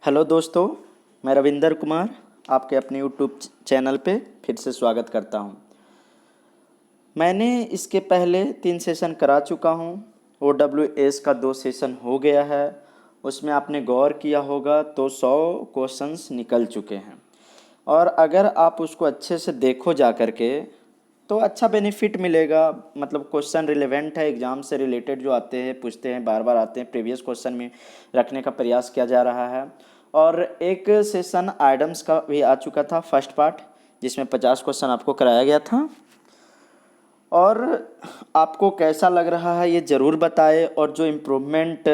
Hello दोस्तों, मैं रविंदर कुमार आपके अपने यूट्यूब चैनल पे फिर से स्वागत करता हूँ। मैंने इसके पहले 3 सेशन करा चुका हूँ। OWS का 2 सेशन हो गया है। उसमें आपने गौर किया होगा तो 100 क्वेश्चंस निकल चुके हैं। और अगर आप उसको अच्छे से देखो जा कर के तो अच्छा बेनिफिट मिलेगा। मतलब क्वेश्चन रिलेवेंट है, एग्ज़ाम से रिलेटेड जो आते हैं पूछते हैं, बार बार आते हैं, प्रीवियस क्वेश्चन में रखने का प्रयास किया जा रहा है। और एक सेशन आइटम्स का भी आ चुका था, फर्स्ट पार्ट, जिसमें 50 क्वेश्चन आपको कराया गया था। और आपको कैसा लग रहा है ये ज़रूर बताएं। और जो इम्प्रूवमेंट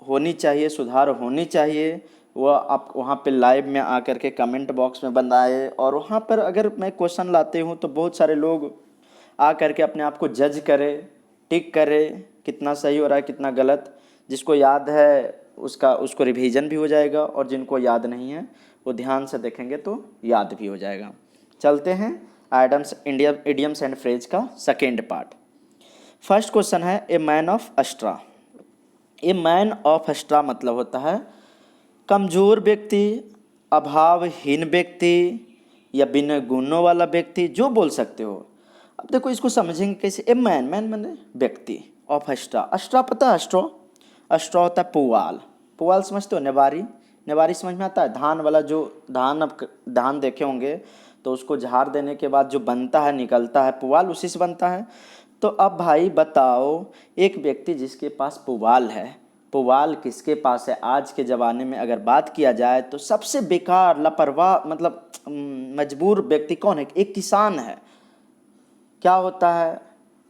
होनी चाहिए, सुधार होनी चाहिए, वह आप वहाँ पे लाइव में आकर के कमेंट बॉक्स में बताएं। और वहाँ पर अगर मैं क्वेश्चन लाते हूँ तो बहुत सारे लोग आ करके अपने आप को जज करें, टिक करें कितना सही हो रहा है कितना गलत। जिसको याद है उसको रिवीजन भी हो जाएगा, और जिनको याद नहीं है वो ध्यान से देखेंगे तो याद भी हो जाएगा। चलते हैं items India idioms and phrase का सेकेंड पार्ट। फर्स्ट क्वेश्चन है ए man of a straw. A man of Astra मतलब होता है कमज़ोर व्यक्ति, अभावहीन व्यक्ति या बिना गुणों वाला व्यक्ति, जो बोल सकते हो। अब देखो इसको समझेंगे कैसे। ए मैन, मैन मैंने व्यक्ति, ऑफ अस्ट्रा, अस्ट्रा पता है? अस्ट्रो, अस्ट्रा होता है पुआल। पुआल समझते हो? नेवारी, नेवारी समझ में आता है? धान वाला, जो धान, अब धान देखे होंगे तो उसको झाड़ देने के बाद जो बनता है, निकलता है, पुआल उसी से बनता है। तो अब भाई बताओ, एक व्यक्ति जिसके पास पुआल है, पुआल किसके पास है? आज के ज़माने में अगर बात किया जाए तो सबसे बेकार, लापरवाह, मतलब मजबूर व्यक्ति कौन है? एक किसान है। क्या होता है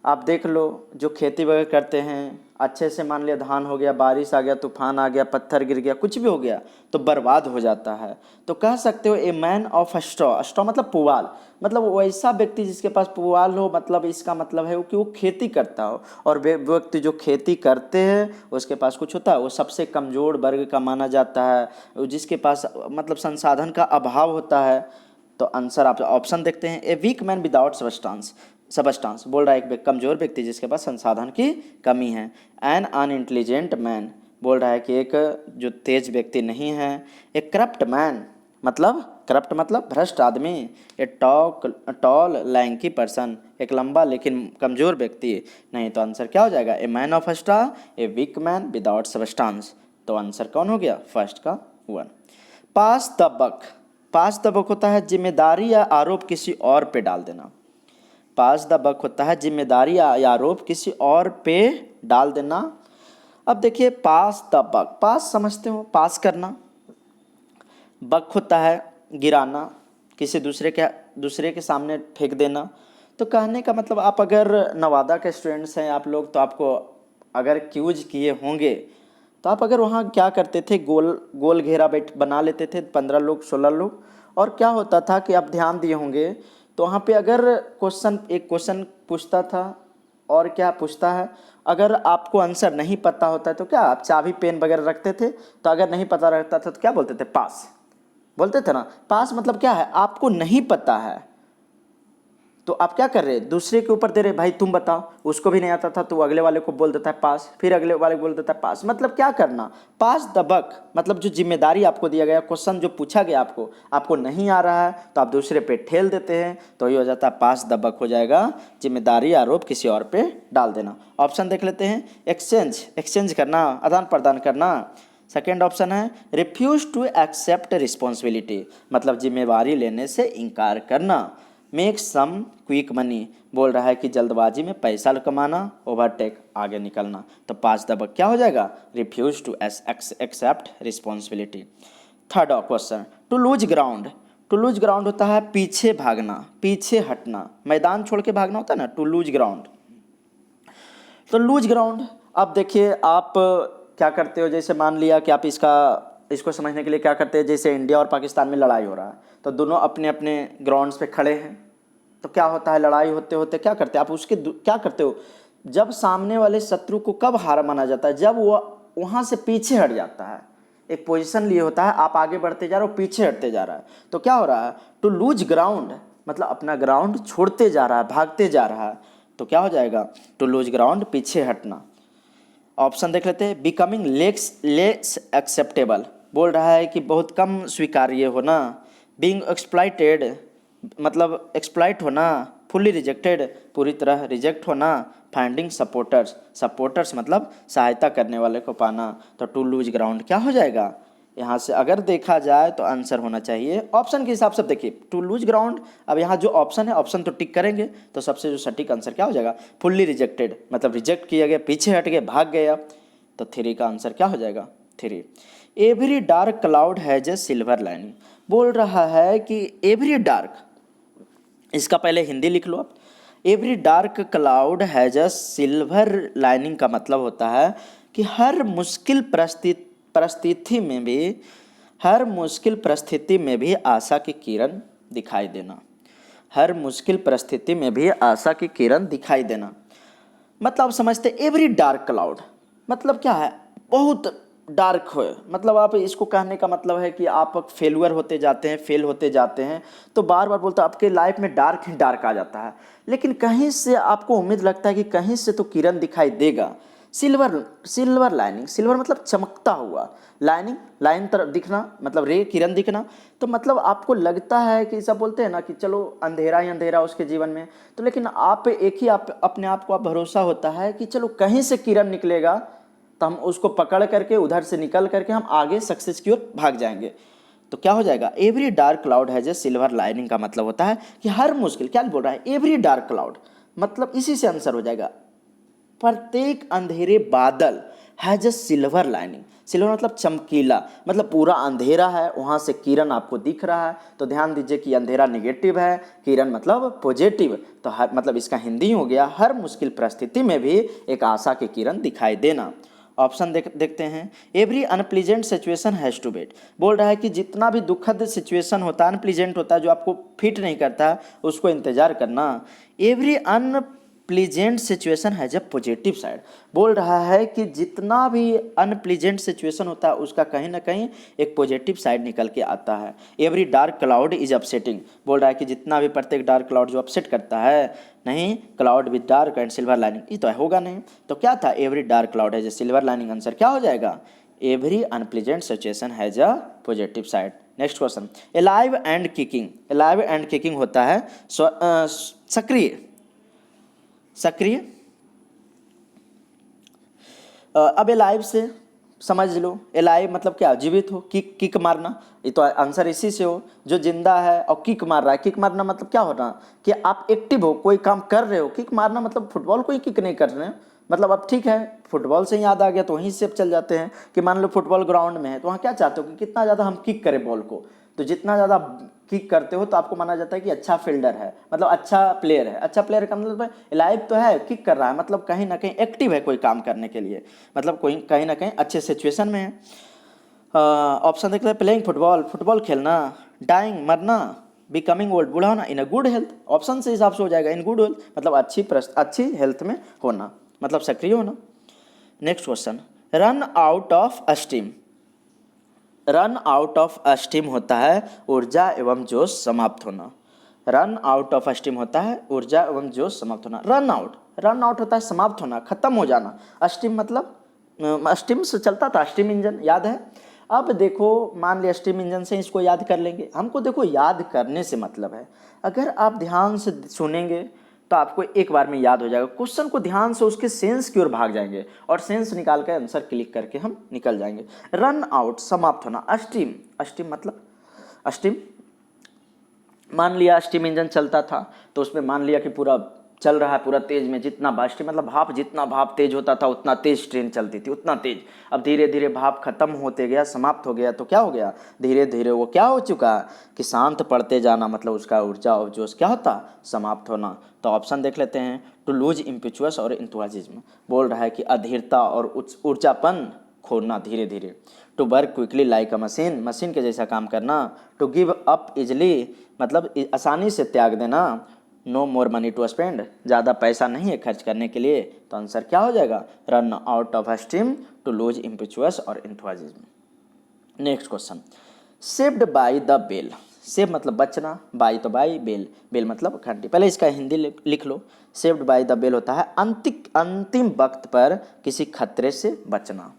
आप देख लो, जो खेती वगैरह करते हैं, अच्छे से मान लिया धान हो गया, बारिश आ गया, तूफान आ गया, पत्थर गिर गया, कुछ भी हो गया तो बर्बाद हो जाता है। तो कह सकते हो ए मैन ऑफ स्ट्रॉ। स्ट्रॉ मतलब पुआल, मतलब वैसा व्यक्ति जिसके पास पुआल हो। मतलब इसका मतलब है कि वो खेती करता हो। और व्यक्ति जो खेती करते हैं उसके पास कुछ होता है, वो सबसे कमज़ोर वर्ग का माना जाता है, जिसके पास मतलब संसाधन का अभाव होता है। तो आंसर आप ऑप्शन देखते हैं, ए वीक मैन विदाउट सबस्टांस बोल रहा है एक कमज़ोर व्यक्ति जिसके पास संसाधन की कमी है। एन अनइंटेलिजेंट मैन बोल रहा है कि एक जो तेज व्यक्ति नहीं है। एक करप्ट मैन मतलब, करप्ट मतलब भ्रष्ट आदमी। ए टॉल लैंकी पर्सन, एक लंबा लेकिन कमज़ोर व्यक्ति। नहीं तो आंसर क्या हो जाएगा? A man of a straw, a weak man without substance. तो आंसर कौन हो गया? फर्स्ट का 1। पास the buck, pass the buck होता है जिम्मेदारी या आरोप किसी और पे डाल देना। पास द बक होता है जिम्मेदारी या आरोप किसी और पे डाल देना। अब देखिए पास द बक, पास समझते हो? पास करना। बक होता है गिराना, किसी दूसरे के सामने फेंक देना। तो कहने का मतलब, आप अगर नवादा के स्टूडेंट्स हैं आप लोग, तो आपको अगर क्यूज किए होंगे तो आप अगर वहाँ क्या करते थे, गोल घेरा बना लेते थे, 15 लोग 16 लोग। और क्या होता था कि आप ध्यान दिए होंगे तो वहाँ पे अगर एक क्वेश्चन पूछता था, और क्या पूछता है, अगर आपको आंसर नहीं पता होता है तो क्या आप चाबी पेन वगैरह रखते थे? तो अगर नहीं पता रहता था तो क्या बोलते थे? पास बोलते थे ना। पास मतलब क्या है? आपको नहीं पता है तो आप क्या कर रहे? दूसरे के ऊपर दे रहे, भाई तुम बताओ। उसको भी नहीं आता था तो अगले वाले को बोल देता है पास, फिर अगले वाले को बोल देता है पास। मतलब क्या करना? पास द बक मतलब जो जिम्मेदारी आपको दिया गया, क्वेश्चन जो पूछा गया आपको नहीं आ रहा है तो आप दूसरे पे ठेल देते हैं, तो ये हो जाता है पास द बक हो जाएगा, जिम्मेदारी आरोप किसी और पे डाल देना। ऑप्शन देख लेते हैं। एक्सचेंज करना, आदान प्रदान करना। सेकेंड ऑप्शन है रिफ्यूज टू एक्सेप्ट रिस्पॉन्सिबिलिटी, मतलब जिम्मेवारी लेने से इनकार करना। मेक सम क्विक मनी बोल रहा है कि जल्दबाजी में पैसा कमाना, ओवरटेक आगे निकलना। तो पास द बक क्या हो जाएगा? Refuse to accept responsibility. Third question, to lose ground. To lose ground होता है पीछे भागना, पीछे हटना, मैदान छोड़ के भागना होता है ना, टू लूज ग्राउंड। तो लूज ग्राउंड, अब देखिए आप क्या करते हो, जैसे मान लिया कि आप इसको समझने के लिए क्या करते हैं, जैसे इंडिया और पाकिस्तान में लड़ाई हो रहा है तो दोनों अपने अपने ग्राउंड्स पे खड़े हैं। तो क्या होता है, लड़ाई होते होते क्या करते हैं आप, क्या करते हो, जब सामने वाले शत्रु को कब हार माना जाता है? जब वो वहाँ से पीछे हट जाता है, एक पोजीशन लिए होता है, आप आगे बढ़ते जा रहे हो, पीछे हटते जा रहा है। तो क्या हो रहा है? टू लूज ग्राउंड मतलब अपना ग्राउंड छोड़ते जा रहा है, भागते जा रहा है। तो क्या हो जाएगा? टू लूज ग्राउंड, पीछे हटना। ऑप्शन देख लेते हैं। बिकमिंग लेस एक्सेप्टेबल बोल रहा है कि बहुत कम स्वीकार्य होना, बीइंग एक्सप्लॉइटेड मतलब एक्सप्लॉइट होना, फुल्ली रिजेक्टेड पूरी तरह रिजेक्ट होना, फाइंडिंग सपोर्टर्स, सपोर्टर्स मतलब सहायता करने वाले को पाना। तो टू लूज ग्राउंड क्या हो जाएगा यहाँ से अगर देखा जाए तो आंसर होना चाहिए ऑप्शन के हिसाब से। देखिए टू लूज ग्राउंड, अब यहाँ जो ऑप्शन है ऑप्शन तो टिक करेंगे तो सबसे जो सटीक आंसर क्या हो जाएगा, फुल्ली रिजेक्टेड मतलब रिजेक्ट किया गया, पीछे हट गए, भाग गया। तो 3 का आंसर क्या हो जाएगा 3। Every dark cloud has a silver lining, बोल रहा है कि एवरी डार्क, इसका पहले हिंदी लिख लो आप। Every dark cloud has a silver lining का मतलब होता है कि हर मुश्किल परिस्थिति में भी, हर मुश्किल परिस्थिति में भी आशा की किरण दिखाई देना, हर मुश्किल परिस्थिति में भी आशा की किरण दिखाई देना। मतलब समझते एवरी डार्क क्लाउड मतलब क्या है, बहुत डार्क हो, मतलब आप इसको कहने का मतलब है कि आप फेलुअर होते जाते हैं, फेल होते जाते हैं, तो बार बार बोलते आपके लाइफ में डार्क ही डार्क आ जाता है, लेकिन कहीं से आपको उम्मीद लगता है कि कहीं से तो किरण दिखाई देगा। सिल्वर लाइनिंग, सिल्वर मतलब चमकता हुआ, लाइनिंग लाइन तरफ दिखना मतलब रे किरण दिखना, तो मतलब आपको लगता है कि सब बोलते हैं ना कि चलो अंधेरा ही अंधेरा उसके जीवन में, तो लेकिन आप एक ही आप अपने आप को आप भरोसा होता है कि चलो कहीं से किरण निकलेगा तो हम उसको पकड़ करके उधर से निकल करके हम आगे सक्सेस की ओर भाग जाएंगे। तो क्या हो जाएगा, every dark cloud has a silver lining का मतलब होता है कि हर मुश्किल, क्या बोल रहा है एवरी डार्क क्लाउड, मतलब इसी से आंसर हो जाएगा प्रत्येक अंधेरे बादल has a silver lining. Silver मतलब चमकीला, मतलब पूरा अंधेरा है वहाँ से किरण आपको दिख रहा है, तो ध्यान दीजिए कि अंधेरा निगेटिव है, किरण मतलब पॉजिटिव, तो हर मतलब इसका हिंदी हो गया हर मुश्किल परिस्थिति में भी एक आशा की किरण दिखाई देना। ऑप्शन देखते हैं, every unpleasant situation has to wait, बोल रहा है कि जितना भी दुखद सिचुएशन होता है, अनप्लीजेंट होता है, जो आपको फिट नहीं करता उसको इंतजार करना। Every unpleasant situation has a positive side, बोल रहा है कि जितना भी अनप्लीजेंट सिचुएशन होता है उसका कहीं ना कहीं एक पॉजिटिव साइड निकल के आता है। Every dark cloud is upsetting, बोल रहा है कि जितना भी प्रत्येक डार्क क्लाउड जो अपसेट करता है, नहीं cloud with dark and silver lining, ये तो होगा नहीं, तो क्या था every dark cloud has a silver lining, answer क्या हो जाएगा every unpleasant situation has a positive side. Next question, alive and kicking, alive and kicking होता है सक्रिय, सक्रिय। अब अलाइव से समझ लो, अलाइव मतलब क्या, जीवित हो, किक किक मारना, ये तो आंसर इसी से हो, जो जिंदा है और किक मार रहा है। किक मारना मतलब क्या होना कि आप एक्टिव हो, कोई काम कर रहे हो। किक मारना मतलब फुटबॉल को ही किक नहीं कर रहे हैं, मतलब अब ठीक है फुटबॉल से याद आ गया तो वहीं से चल जाते हैं कि मान लो फुटबॉल ग्राउंड में है तो वहाँ क्या चाहते हो कि कितना ज़्यादा हम किक करें बॉल को, तो जितना ज़्यादा किक करते हो तो आपको माना जाता है कि अच्छा फील्डर है, मतलब अच्छा प्लेयर है। अच्छा प्लेयर का मतलब लाइव तो है, किक कर रहा है, मतलब कहीं ना कहीं एक्टिव है कोई काम करने के लिए, मतलब कोई कहीं ना कहीं अच्छे सिचुएशन में है। ऑप्शन देखते हैं, प्लेइंग फुटबॉल, फुटबॉल खेलना, डाइंग मरना, बिकमिंग ओल्ड बूढ़ा होना, इन अ गुड हेल्थ, ऑप्शन से हिसाब से हो जाएगा इन गुड हेल्थ, मतलब अच्छी हेल्थ में होना, मतलब सक्रिय होना। Next question, run out of steam, run out of steam होता है ऊर्जा एवं जोश समाप्त होना, रन आउट ऑफ स्टीम होता है ऊर्जा एवं जोश समाप्त होना। रन आउट, रन आउट होता है समाप्त होना, खत्म हो जाना। स्टीम मतलब स्टीम से चलता था, स्टीम इंजन याद है। अब देखो मान लिया स्टीम इंजन से इसको याद कर लेंगे, हमको देखो याद करने से मतलब है, अगर आप ध्यान से सुनेंगे तो आपको एक बार में याद हो जाएगा। क्वेश्चन को ध्यान से उसके सेंस की ओर भाग जाएंगे और सेंस निकाल कर आंसर क्लिक करके हम निकल जाएंगे। रन आउट समाप्त होना, स्टीम, स्टीम मतलब स्टीम, मान लिया स्टीम इंजन चलता था तो उसमें मान लिया कि पूरा चल रहा है पूरा तेज में, जितना स्टीम मतलब भाप, जितना भाप तेज होता था उतना तेज ट्रेन चलती थी, उतना तेज। अब धीरे धीरे भाप खत्म होते गया, समाप्त हो गया, तो क्या हो गया धीरे धीरे वो क्या हो चुका कि शांत पड़ते जाना, मतलब उसका ऊर्जा और जोश क्या होता समाप्त होना। तो ऑप्शन देख लेते हैं, टू लूज इम्पिचुअस और इंथुजिज्म, बोल रहा है कि अधीरता और ऊर्जापन खोना धीरे धीरे। To work quickly like a machine, machine के जैसा काम करना। टू गिव अप इजली मतलब आसानी से त्याग देना। No more money to spend, ज़्यादा पैसा नहीं है खर्च करने के लिए, तो आंसर क्या हो जाएगा run out of steam, to lose impetus और enthusiasm. Next question, saved by the bell, save मतलब बचना, बाई तो बाई, बेल बेल मतलब घंटी। पहले इसका हिंदी लिख लो, सेव्ड बाय द बेल होता है अंतिम वक्त पर किसी खतरे से बचना।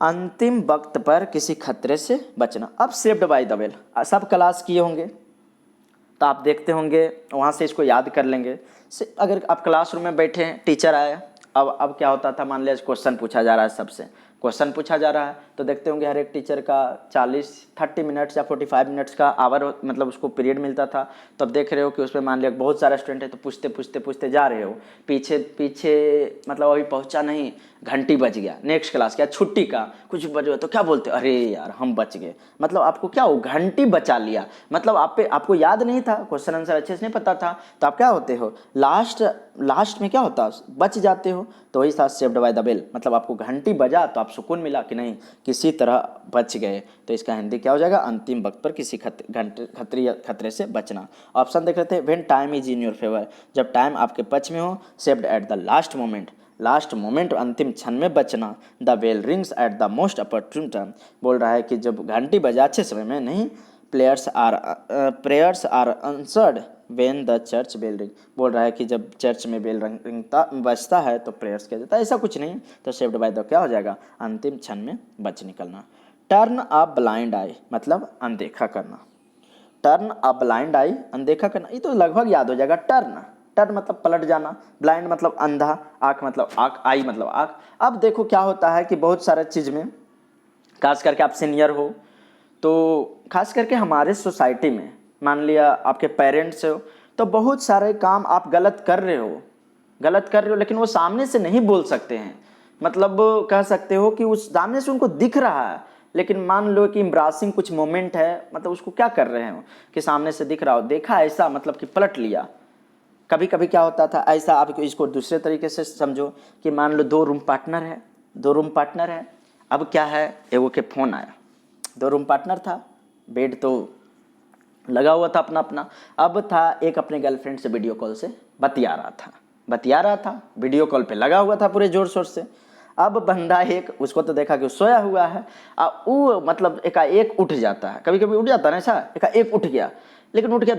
अंतिम वक्त पर किसी खतरे से बचना। अब सेव्ड बाय द बेल सब क्लास किए होंगे तो आप देखते होंगे, वहाँ से इसको याद कर लेंगे। अगर आप क्लासरूम में बैठे हैं, टीचर आया, अब क्या होता था, मान लिया क्वेश्चन पूछा जा रहा है, सबसे क्वेश्चन पूछा जा रहा है, तो देखते होंगे हर एक टीचर का 30 मिनट्स या 45 मिनट्स का आवर मतलब उसको पीरियड मिलता था। तो अब देख रहे हो कि उसमें मान लिया बहुत सारा स्टूडेंट है, तो पूछते जा रहे हो, पीछे मतलब अभी पहुंचा नहीं, घंटी बज गया, नेक्स्ट क्लास क्या, छुट्टी का कुछ बज गया, तो क्या बोलते, अरे यार हम बच गए। मतलब आपको क्या हो, घंटी बचा लिया, मतलब आपको याद नहीं था, क्वेश्चन आंसर अच्छे से नहीं पता था, तो आप क्या होते हो, लास्ट में क्या होता, बच जाते हो। तो वही था सेव्ड बाय द बेल, मतलब आपको घंटी बजा तो आप सुकून मिला कि नहीं किसी तरह बच गए। तो इसका हिंदी क्या हो जाएगा, अंतिम वक्त पर किसी खतरे से बचना। ऑप्शन देख लेते हैं, when time is in your favour, जब टाइम आपके पक्ष में हो। Saved at the last moment, अंतिम क्षण में बचना। The bell rings at the most opportune time, बोल रहा है कि जब घंटी बजा अच्छे समय में नहीं। Prayers are answered when the church bell ring, बोल रहा है कि जब चर्च में बेल बजता है तो प्रेयर्स किया जाता है, ऐसा कुछ नहीं। तो सेव्ड बाय द क्या हो जाएगा, अंतिम क्षण में बच निकलना। टर्न अ ब्लाइंड आई, मतलब अनदेखा करना। टर्न अ ब्लाइंड आई, अनदेखा करना, ये तो लगभग याद हो जाएगा। टर्न मतलब पलट जाना, ब्लाइंड मतलब अंधा, आँख मतलब आँख, आई मतलब आँख। अब देखो क्या होता है कि बहुत सारे चीज़ में, खास करके आप सीनियर हो तो खास करके हमारे सोसाइटी में, मान लिया आपके पेरेंट्स हो, तो बहुत सारे काम आप गलत कर रहे हो, लेकिन वो सामने से नहीं बोल सकते हैं। मतलब कह सकते हो कि उस सामने से उनको दिख रहा है, लेकिन मान लो कि एम्ब्रासिंग कुछ मोमेंट है, मतलब उसको क्या कर रहे हो कि सामने से दिख रहा हो, देखा ऐसा मतलब कि पलट लिया। कभी कभी क्या होता था ऐसा, आप इसको दूसरे तरीके से समझो कि मान लो दो रूम पार्टनर है। अब क्या है, एगो के फ़ोन आया, 2 रूम पार्टनर था, बेड तो लगा हुआ था अपना अपना। अब था एक अपने गर्लफ्रेंड से वीडियो कॉल से बतिया रहा था, वीडियो कॉल पे लगा हुआ था पूरे जोर शोर से। अब बंदा एक, उसको तो देखा कि वो सोया हुआ है, वो मतलब एकाएक उठ जाता है, कभी कभी उठ जाता है ना ऐसा, एकाएक उठ गया, लेकिन उठ गया,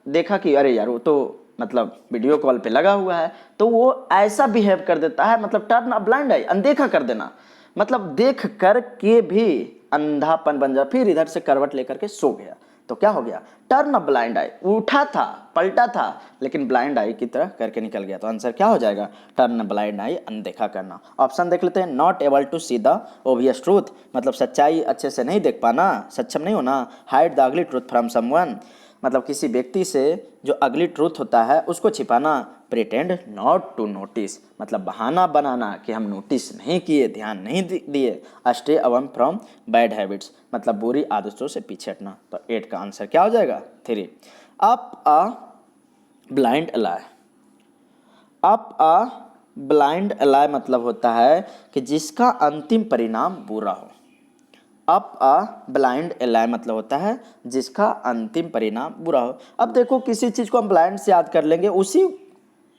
देखा कि अरे यार वो तो मतलब वीडियो कॉल पे लगा हुआ है, तो वो ऐसा बिहेव कर देता है, मतलब टर्न अ ब्लाइंड आई, अनदेखा कर देना, मतलब देख कर के भी अंधापन बन जा, फिर इधर से करवट लेकर के सो गया। तो क्या हो गया, टर्न अ ब्लाइंड आई, उठा था, पलटा था, लेकिन ब्लाइंड आई की तरह करके निकल गया। तो आंसर क्या हो जाएगा, टर्न अ ब्लाइंड आई, अनदेखा करना। ऑप्शन देख लेते हैं, not able to see the obvious truth, मतलब सच्चाई अच्छे से नहीं देख पाना, सक्षम नहीं होना। Hide the ugly truth from someone, मतलब किसी व्यक्ति से जो अगली ट्रूथ होता है उसको छिपाना। प्रिटेंड नॉट टू नोटिस, मतलब बहाना बनाना कि हम नोटिस नहीं किए, ध्यान नहीं दिए। Stay away from bad habits, मतलब बुरी आदतों से पीछे हटना। तो 8 का आंसर क्या हो जाएगा, 3। Up a blind alley, up a blind alley मतलब होता है कि जिसका अंतिम परिणाम बुरा हो। अप अ ब्लाइंड एलाई मतलब होता है जिसका अंतिम परिणाम बुरा हो। अब देखो किसी चीज़ को हम ब्लाइंड से याद कर लेंगे, उसी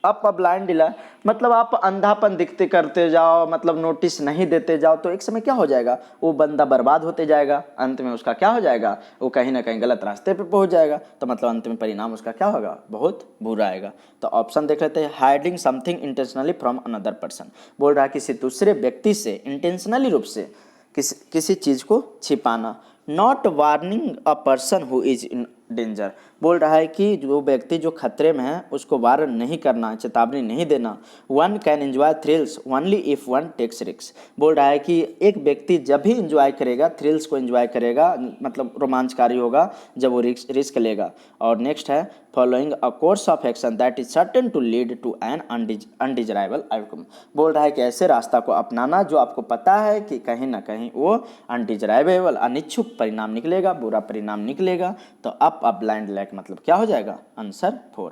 अप अ ब्लाइंड एलाई मतलब आप अंधापन दिखते करते जाओ, मतलब नोटिस नहीं देते जाओ, तो एक समय क्या हो जाएगा, वो बंदा बर्बाद होते जाएगा, अंत में उसका क्या हो जाएगा, वो कहीं ना कहीं गलत रास्ते पे पहुंच जाएगा। तो मतलब अंत में परिणाम उसका क्या होगा, बहुत बुरा आएगा। तो ऑप्शन देख लेते हैं, hiding something intentionally from another person, बोल रहा है किसी दूसरे व्यक्ति से इंटेंशनली रूप से किसी चीज़ को छिपाना। Not warning a person who is in danger, बोल रहा है कि जो व्यक्ति जो खतरे में है उसको वार्न नहीं करना, चेतावनी नहीं देना। One can enjoy thrills only if one takes risk, बोल रहा है कि एक व्यक्ति जब भी इंजॉय करेगा, थ्रिल्स को एंजॉय करेगा, मतलब रोमांचकारी होगा जब वो रिस्क लेगा। और नेक्स्ट है, following a course of action that is certain to lead to an undesirable outcome, बोल रहा है कि ऐसे रास्ता को अपनाना जो आपको पता है कि कहीं ना कहीं वो अनडिजायरेबल, अनिच्छुक परिणाम निकलेगा, बुरा परिणाम निकलेगा। तो अप अ ब्लाइंड लैक मतलब क्या हो जाएगा, answer 4।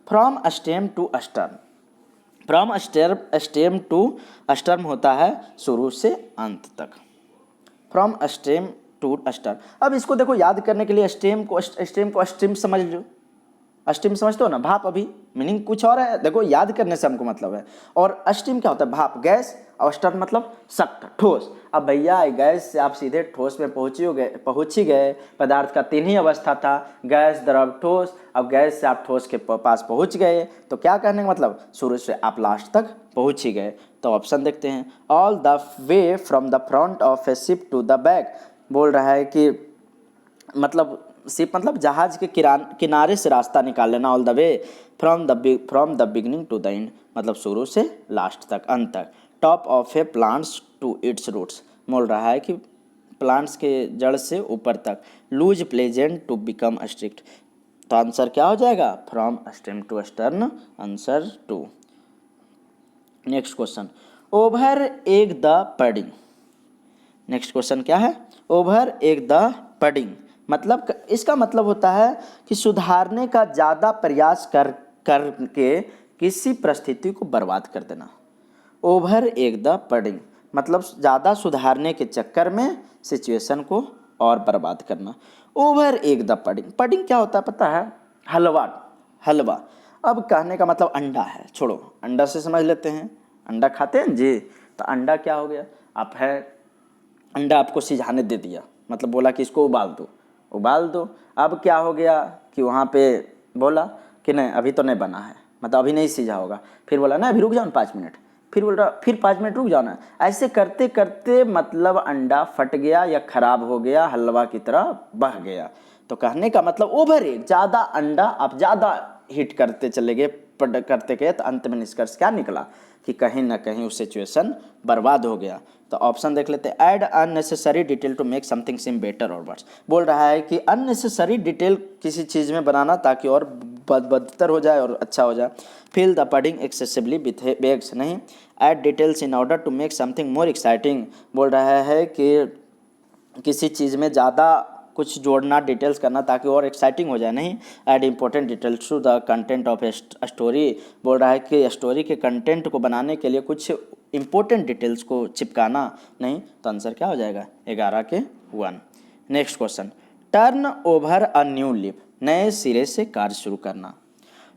From stem to astern, from stem to astern होता है शुरू से अंत तक। फ्रॉम स्टेम टू अस्टर्म, अब इसको देखो याद करने के लिए स्टेम को स्ट्रीम समझ लो, स्टीम समझते हो ना, भाप, अभी मीनिंग कुछ और है, देखो याद करने से हमको मतलब है। और स्टीम क्या होता है, भाप, गैस, और स्टर मतलब सख्त, ठोस। अब भैया गैस से आप सीधे ठोस में पहुंच ही गए, पदार्थ का 3 ही अवस्था था, गैस, द्रव, ठोस। अब गैस से आप ठोस के पास पहुंच गए, तो क्या कहने का मतलब, शुरू से आप लास्ट तक पहुंच ही गए। तो ऑप्शन देखते हैं, all the way from the front of a ship to the back. बोल रहा है कि मतलब शिप मतलब जहाज के किनारे से रास्ता निकाल लेना, all the way from the beginning to the end, मतलब शुरू से लास्ट तक, अंत तक। Top of a plants to its roots, बोल रहा है कि प्लांट्स के जड़ से ऊपर तक। Lose pleasant to become strict, तो आंसर क्या हो जाएगा, from stem to stern, answer 2। Next question, over egg the pudding. Next question क्या है, ओवर एक द पडिंग, मतलब इसका मतलब होता है कि सुधारने का ज़्यादा प्रयास करके किसी परिस्थिति को बर्बाद कर देना। ओवर एक द पडिंग मतलब ज़्यादा सुधारने के चक्कर में सिचुएशन को और बर्बाद करना। Over egg the pudding, pudding क्या होता है पता है, हलवा, हलवा। अब कहने का मतलब अंडा है, छोड़ो अंडा से समझ लेते हैं, अंडा खाते हैं जी, तो अंडा क्या हो गया, आप है अंडा आपको सिझाने दे दिया, मतलब बोला कि इसको उबाल दो, उबाल दो। अब क्या हो गया कि वहाँ पे बोला कि नहीं अभी तो नहीं बना है, मतलब अभी नहीं सिझा होगा, फिर बोला ना अभी रुक जाओ ना 5 मिनट, फिर बोल रहा फिर 5 मिनट रुक जाओ ना, ऐसे करते करते मतलब अंडा फट गया या खराब हो गया, हलवा की तरह बह गया। तो कहने का मतलब ओवर एक, ज़्यादा अंडा आप ज़्यादा हिट करते चले गए, करते गए, तो अंत में निष्कर्ष क्या निकला कि कहीं ना कहीं वो सिचुएशन बर्बाद हो गया। तो ऑप्शन देख लेते हैं, add unnecessary detail to make something seem better or worse. बोल रहा है कि अननेसेसरी डिटेल किसी चीज़ में बनाना ताकि और बदतर हो जाए और अच्छा हो जाए। Fill the padding excessively with bags, नहीं। Add details in order to make something more exciting, बोल रहा है कि किसी चीज़ में ज़्यादा कुछ जोड़ना, डिटेल्स करना ताकि और एक्साइटिंग हो जाए, नहीं। Add important details to the content of a story, बोल रहा है कि स्टोरी के कंटेंट को बनाने के लिए कुछ इंपॉर्टेंट डिटेल्स को चिपकाना, नहीं। तो आंसर क्या हो जाएगा, 11 के 1। Next question, turn over a new leaf, नए सिरे से कार्य शुरू करना।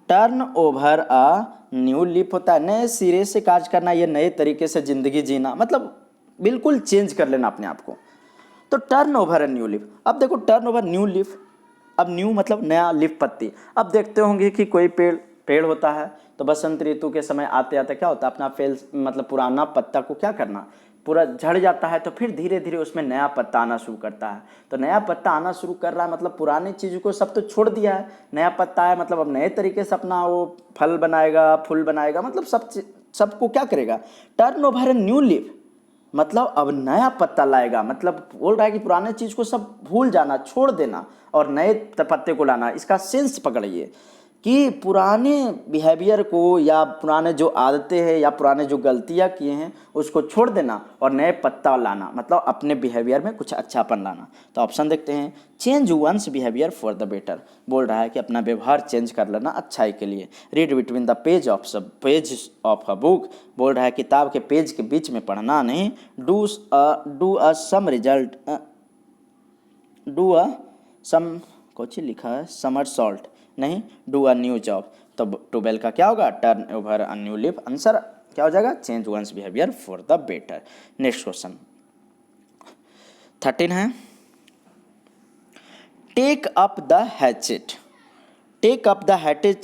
Turn over a new leaf होता है नए सिरे से कार्य करना, ये नए तरीके से ज़िंदगी जीना, मतलब बिल्कुल चेंज कर लेना अपने आप को। तो turn over a new leaf, अब देखो टर्न ओवर न्यू लीफ, अब न्यू मतलब नया, लीफ पत्ती। अब देखते होंगे कि कोई पेड़ होता है तो बसंत ऋतु के समय आते आते क्या होता है, अपना फेल मतलब पुराना पत्ता को क्या करना, पूरा झड़ जाता है, तो फिर धीरे धीरे उसमें नया पत्ता आना शुरू करता है। तो नया पत्ता आना शुरू कर रहा है मतलब पुरानी चीज़ को सब तो छोड़ दिया है, नया पत्ता है मतलब अब नए तरीके से अपना वो फल बनाएगा, फूल बनाएगा, मतलब सबको क्या करेगा, turn over a new leaf, मतलब अब नया पत्ता लाएगा, मतलब बोल रहा है कि पुराने चीज़ को सब भूल जाना, छोड़ देना और नए पत्ते को लाना। इसका सेंस पकड़िए कि पुराने बिहेवियर को या पुराने जो आदतें हैं या पुराने जो गलतियां किए हैं उसको छोड़ देना और नए पत्ता लाना, मतलब अपने बिहेवियर में कुछ अच्छापन लाना। तो ऑप्शन देखते हैं, change one's behaviour for the better, बोल रहा है कि अपना व्यवहार चेंज कर लेना अच्छाई के लिए। Read between the page of a book, बोल रहा है किताब के पेज के बीच में पढ़ना, नहीं। Do a sum result, do a sum, कुछ लिखा है समर सॉल्ट, नहीं। डू अ न्यू जॉब, तो 12 का क्या होगा, turn over a new leaf, answer क्या हो जाएगा, change one's behaviour for the better. Next question 13 है, take up the hatchet. Take up the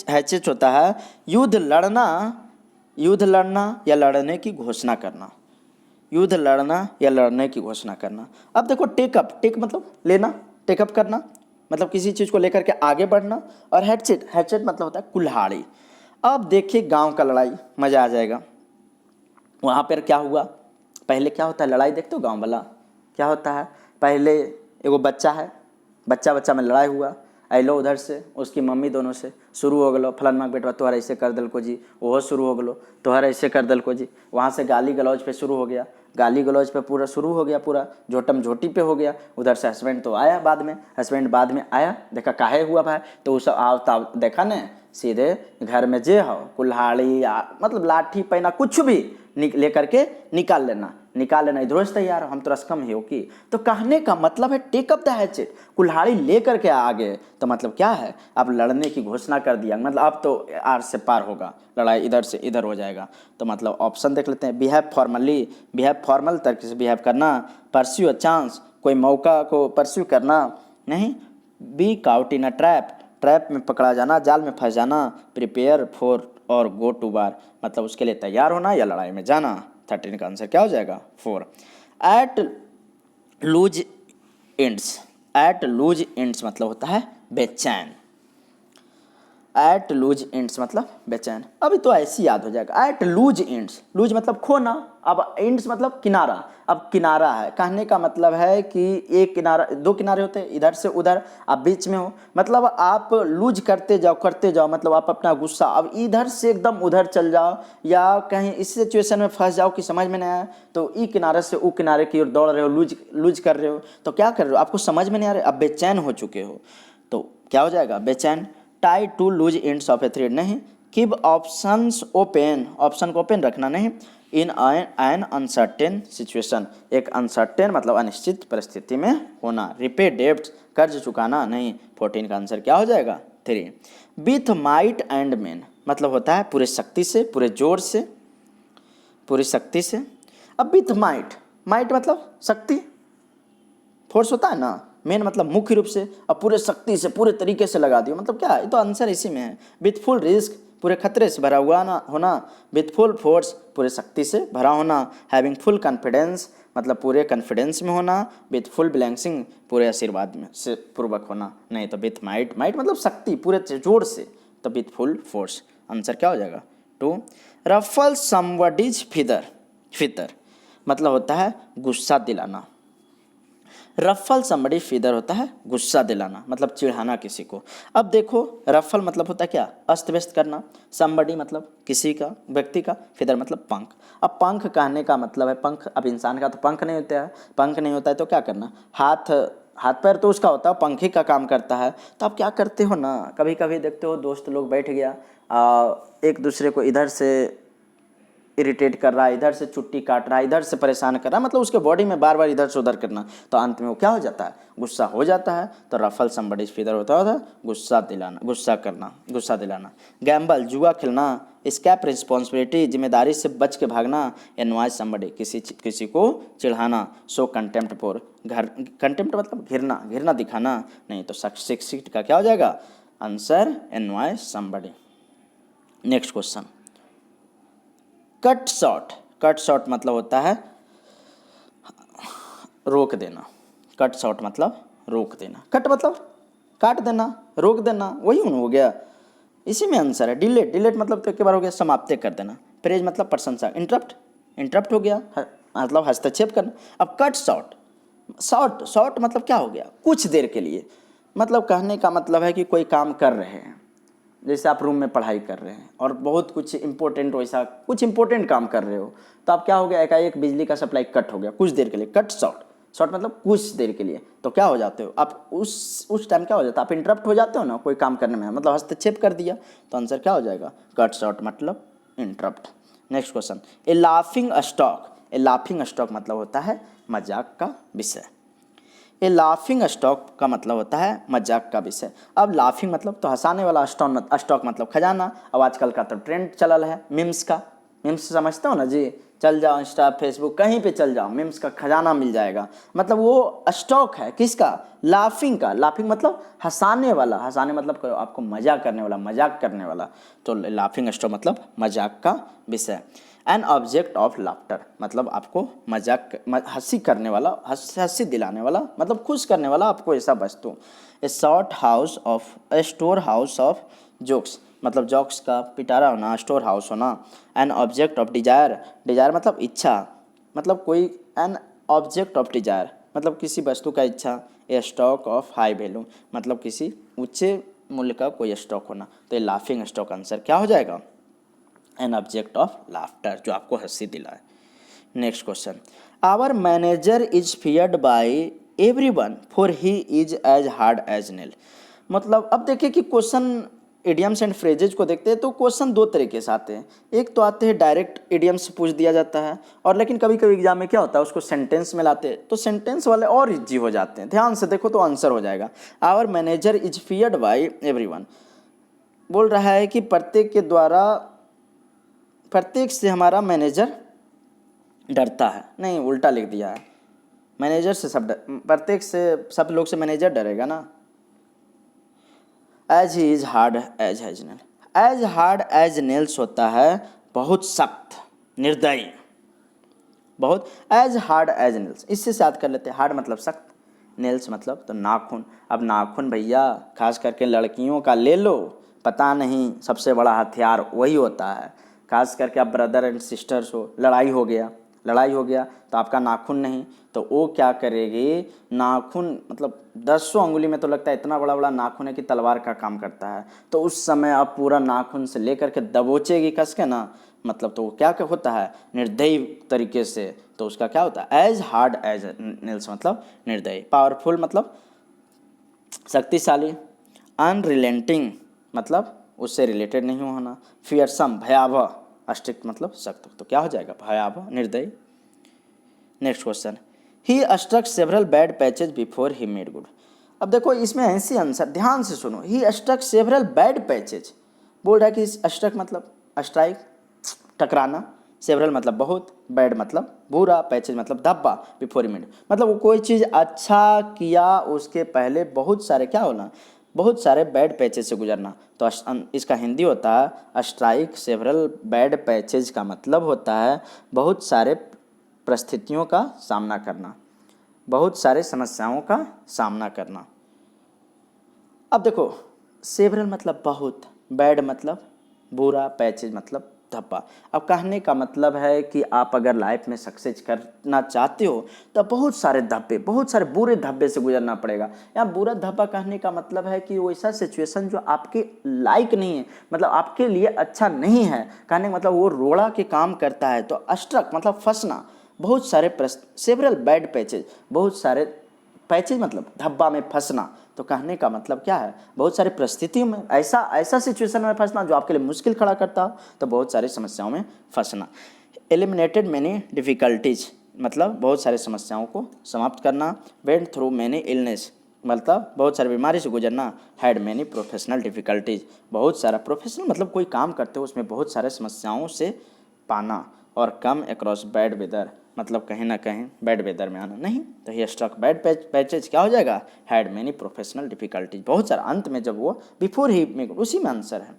hatchet होता है युद्ध लड़ना या लड़ने की घोषणा करना, युद्ध लड़ना या लड़ने की घोषणा करना। अब देखो टेक मतलब लेना, टेकअप करना मतलब किसी चीज़ को लेकर के आगे बढ़ना, और हेडसेट मतलब होता है कुल्हाड़ी। अब देखिए गांव का लड़ाई, मज़ा आ जाएगा। वहाँ पर क्या हुआ, पहले क्या होता है लड़ाई, देखते हो गांव वाला क्या होता है, पहले एगो बच्चा है, बच्चा में लड़ाई हुआ, अलो उधर से उसकी मम्मी दोनों से शुरू हो गलो, फलाना बेटवा तोहर ऐसे कर दल को जी, वह शुरू हो गलो तोहर ऐसे कर दल को जी। वहाँ से गाली गलौज पे शुरू हो गया, गाली गलौज पे पूरा शुरू हो गया, पूरा झोटम झोटी पे हो गया। उधर से हस्बैंड तो आया बाद में, हस्बैंड बाद में आया, देखा काहे हुआ भाई, तो उस आवता देखा न सीधे घर में जे हो कुल्हाड़ी मतलब लाठी पैना कुछ भी लेकर के निकाल लेना, इधरों से तैयार हो, हम तो रस्कम ही हो की। तो कहने का मतलब है टेक अप द हैचेट, कुल्हाड़ी लेकर के आगे, तो मतलब क्या है, अब लड़ने की घोषणा कर दिया, मतलब अब तो आर से पार होगा, लड़ाई इधर से इधर हो जाएगा। तो मतलब ऑप्शन देख लेते हैं, बिहेव फॉर्मल तरीके से बिहेव करना, परस्यू अ चांस, कोई मौका को परस्यू करना, नहीं। Be caught in a trap में पकड़ा जाना, जाल में फंस जाना, प्रिपेयर फॉर और गो टू वार मतलब उसके लिए तैयार होना या लड़ाई में जाना। 13 का आंसर क्या हो जाएगा 4। At loose ends, at loose ends मतलब होता है बेचैन। एट लूज एंड्स मतलब बेचैन। अभी तो ऐसे याद हो जाएगा। एट लूज एंड्स, लूज मतलब खोना, अब एंड्स मतलब किनारा। अब किनारा है, कहने का मतलब है कि एक किनारा, दो किनारे होते हैं इधर से उधर, आप बीच में हो, मतलब आप लूज करते जाओ मतलब आप अपना गुस्सा अब इधर से एकदम उधर चल जाओ, या कहीं इस सिचुएशन में फंस जाओ कि समझ में नहीं आया, तो ई किनारे से ऊ किनारे की ओर दौड़ रहे हो, लूज कर रहे हो, तो क्या कर रहे हो, आपको समझ में नहीं आ रहा, आप बेचैन हो चुके हो, तो क्या हो जाएगा बेचैन। Tie to loose ends of a thread नहीं। कीप ऑप्शंस ओपन, ऑप्शन को ओपन रखना नहीं। इन एन अनसर्टेन सिचुएशन, एक अनसर्टेन मतलब अनिश्चित परिस्थिति में होना। रिपे डेब्ट्स, कर्ज चुकाना नहीं। 14 का आंसर क्या हो जाएगा 3। विथ माइट एंड मेन मतलब होता है पूरे शक्ति से, पूरे जोर से, पूरी शक्ति से। अब विथ माइट, माइट मतलब शक्ति, फोर्स होता है ना, मेन मतलब मुख्य रूप से, अब पूरे शक्ति से पूरे तरीके से लगा दियो मतलब क्या, ये तो आंसर इसी में है। विथ फुल रिस्क, पूरे खतरे से भरा हुआ ना होना। विथ फुल फोर्स, पूरे शक्ति से भरा होना। हैविंग फुल कॉन्फिडेंस मतलब पूरे कॉन्फिडेंस में होना। विथ फुल ब्लेसिंग, पूरे आशीर्वाद में से पूर्वक होना। नहीं तो विथ माइट, माइट मतलब शक्ति पूरे जोर से, तो विथ फुल फोर्स। आंसर क्या हो जाएगा 2। रफल समबडीज फिदर मतलब होता है गुस्सा दिलाना। रफल समबडी फिदर होता है गुस्सा दिलाना मतलब चिढ़ाना किसी को। अब देखो रफल मतलब होता है क्या, अस्त व्यस्त करना। समबडी मतलब किसी का, व्यक्ति का। फिदर मतलब पंख। अब पंख कहने का मतलब है पंख, अब इंसान का तो पंख नहीं होता है, पंख नहीं होता है तो क्या करना, हाथ पैर तो उसका होता है, पंख ही का काम करता है। तो आप क्या करते हो ना, कभी कभी देखते हो दोस्त लोग बैठ गया एक दूसरे को इधर से इरिटेट कर रहा है, इधर से चुट्टी काट रहा है, इधर से परेशान कर रहा है, मतलब उसके बॉडी में बार बार इधर से उधर करना, तो अंत में वो क्या हो जाता है, गुस्सा हो जाता है। तो रफल समबडीज फिदर होता है गुस्सा दिलाना, गुस्सा करना, गुस्सा दिलाना। गैम्बल जुआ खेलना। स्कैप रिस्पॉन्सिबिलिटी जिम्मेदारी से बच के भागना। एनवाइज समबडी किसी को चिढ़ाना। शो कंटेम्प्ट फॉर, कंटेम्प्ट मतलब घिरना, घिरना दिखाना। नहीं तो 6 का क्या हो जाएगा answer envies somebody. Next question, cut short. Cut short मतलब होता है रोक देना। कट शॉर्ट मतलब रोक देना। कट मतलब काट देना, रोक देना, वही हो गया, इसी में आंसर है। डिलेट, डिलेट मतलब तो एक बार हो गया समाप्त कर देना। प्रेज मतलब प्रशंसा। इंटरप्ट, इंटरप्ट हो गया मतलब हस्तक्षेप करना। अब कट शॉर्ट, शॉर्ट मतलब क्या हो गया, कुछ देर के लिए, मतलब कहने का मतलब है कि कोई काम कर रहे हैं, जैसे आप रूम में पढ़ाई कर रहे हैं और बहुत कुछ इंपॉर्टेंट, वैसा कुछ इंपॉर्टेंट काम कर रहे हो, तो आप क्या हो गया, एकाएक बिजली का सप्लाई कट हो गया कुछ देर के लिए। कट शॉर्ट, शॉर्ट मतलब कुछ देर के लिए, तो क्या हो जाते हो आप, उस टाइम क्या हो जाता है, आप इंटरप्ट हो जाते हो ना कोई काम करने में, मतलब हस्तक्षेप कर दिया, तो आंसर क्या हो जाएगा कट शॉर्ट मतलब इंटरप्ट। नेक्स्ट क्वेश्चन, ए लाफिंग स्टॉक। ए लाफिंग स्टॉक मतलब होता है मजाक का विषय। ये लाफिंग स्टॉक का मतलब होता है मजाक का विषय। अब लाफिंग मतलब तो हंसाने वाला, स्टॉक मतलब खजाना। अब आजकल का तो ट्रेंड चलल है मीम्स का, मीम्स समझते हो ना जी, चल जाओ इंस्टा फेसबुक कहीं पे चल जाओ, मीम्स का खजाना मिल जाएगा, मतलब वो स्टॉक है किसका, लाफिंग का। लाफिंग मतलब हंसाने वाला, हंसाने मतलब आपको मजाक करने वाला, मजाक करने वाला, तो लाफिंग स्टॉक मतलब मजाक का विषय। एन ऑब्जेक्ट ऑफ लाफ्टर मतलब आपको मजाक, हंसी करने वाला, हंसी दिलाने वाला, मतलब खुश करने वाला आपको ऐसा वस्तु। A short house of, a store house of jokes मतलब जोक्स का पिटारा होना, स्टोर हाउस होना। An object of desire, desire मतलब इच्छा, मतलब कोई, एन ऑब्जेक्ट ऑफ डिजायर मतलब किसी वस्तु का इच्छा। ए स्टॉक ऑफ हाई वैल्यू मतलब किसी ऊंचे मूल्य का कोई स्टॉक होना। तो ये लाफिंग स्टॉक आंसर क्या हो जाएगा एन ऑब्जेक्ट ऑफ लाफ्टर, जो आपको हंसी दिलाए। Next question, our manager is feared by everyone for he is as hard as nail. मतलब अब देखिए कि क्वेश्चन इडियम्स एंड फ्रेजेज को देखते हैं तो क्वेश्चन दो तरीके से आते हैं। एक तो आते हैं डायरेक्ट इडियम्स पूछ दिया जाता है, और लेकिन कभी कभी एग्जाम में क्या होता है उसको सेंटेंस में लाते हैं, तो सेंटेंस वाले और इजी हो जाते हैं। ध्यान से देखो तो आंसर हो जाएगा our manager is feared by everyone. बोल रहा है कि प्रत्येक के द्वारा, प्रत्येक से हमारा मैनेजर डरता है, नहीं उल्टा लिख दिया है, मैनेजर से सब प्रत्येक से, सब लोग से मैनेजर डरेगा ना। As he is hard as hazel, as hard as nails होता है बहुत सख्त, निर्दयी, बहुत। एज हार्ड एज नेल्स, इससे से याद कर लेते हैं। हार्ड मतलब सख्त, नेल्स मतलब तो नाखून। अब नाखून भैया खास करके लड़कियों का ले लो, पता नहीं सबसे बड़ा हथियार वही होता है। खास करके आप ब्रदर एंड सिस्टर्स हो, लड़ाई हो गया, लड़ाई हो गया तो आपका नाखून नहीं, तो वो क्या करेगी, नाखून मतलब 10 अंगुली में तो लगता है इतना बड़ा बड़ा नाखून है कि तलवार का काम करता है। तो उस समय आप पूरा नाखून से लेकर के दबोचेगी कस के ना, मतलब तो वो क्या होता है, निर्दयी तरीके से। तो उसका क्या होता है, एज हार्ड एज नेल्स मतलब निर्दयी। पावरफुल मतलब शक्तिशाली। अनरिलेंटिंग मतलब उससे रिलेटेड नहीं होना। फियरसम भयावह, स्ट्रिक्ट मतलब सख्त। तो क्या हो जाएगा, भयावह, निर्दयी। Next question, he struck several bad patches before he made good. अब देखो इसमें ऐसी आंसर, ध्यान से सुनो। He struck several bad patches, बोल रहा है कि स्ट्रक मतलब स्ट्राइक, टकराना, सेवरल मतलब बहुत, बैड मतलब बुरा, पैचेज मतलब धब्बा, बिफोर ही मेड मतलब वो कोई चीज़ अच्छा किया उसके पहले बहुत सारे क्या होना, बहुत सारे बैड पैचेज से गुजरना। तो इसका हिंदी होता है स्ट्राइक सेवरल बैड पैचेज, का मतलब होता है बहुत सारे परिस्थितियों का सामना करना, बहुत सारे समस्याओं का सामना करना। अब देखो सेवरल मतलब बहुत, बैड मतलब बुरा, पैचेज मतलब धब्बा। अब कहने का मतलब है कि आप अगर लाइफ में सक्सेस करना चाहते हो तो बहुत सारे धब्बे, बहुत सारे बुरे धब्बे से गुजरना पड़ेगा। यहाँ बुरा धब्बा कहने का मतलब है कि वैसा सिचुएशन जो आपके लायक नहीं है, मतलब आपके लिए अच्छा नहीं है, कहने का मतलब वो रोड़ा के काम करता है। तो अस्ट्रक मतलब फंसना, बहुत सारे सेवरल बैड पैचेज, बहुत सारे पैचेज मतलब धब्बा में फंसना। तो कहने का मतलब क्या है, बहुत सारी परिस्थितियों में ऐसा सिचुएशन में फंसना जो आपके लिए मुश्किल खड़ा करता हो, तो बहुत सारी समस्याओं में फंसना। एलिमिनेटेड मैनी डिफ़िकल्टीज मतलब बहुत सारी समस्याओं को समाप्त करना। वेंट थ्रू मैनी इलनेस मतलब बहुत सारी बीमारी से गुजरना। हैड मैनी प्रोफेशनल डिफ़िकल्टीज बहुत सारा, प्रोफेशनल मतलब कोई काम करते हो उसमें बहुत सारे समस्याओं से पाना। और कम अक्रॉस बैड वेदर मतलब कहीं ना कहीं बैड वेदर में आना नहीं। तो ही स्ट्रक बैड पैचेज क्या हो जाएगा, हैड मैनी प्रोफेशनल डिफिकल्टीज बहुत सारा, अंत में जब वो बिफोर ही में, उसी में आंसर है।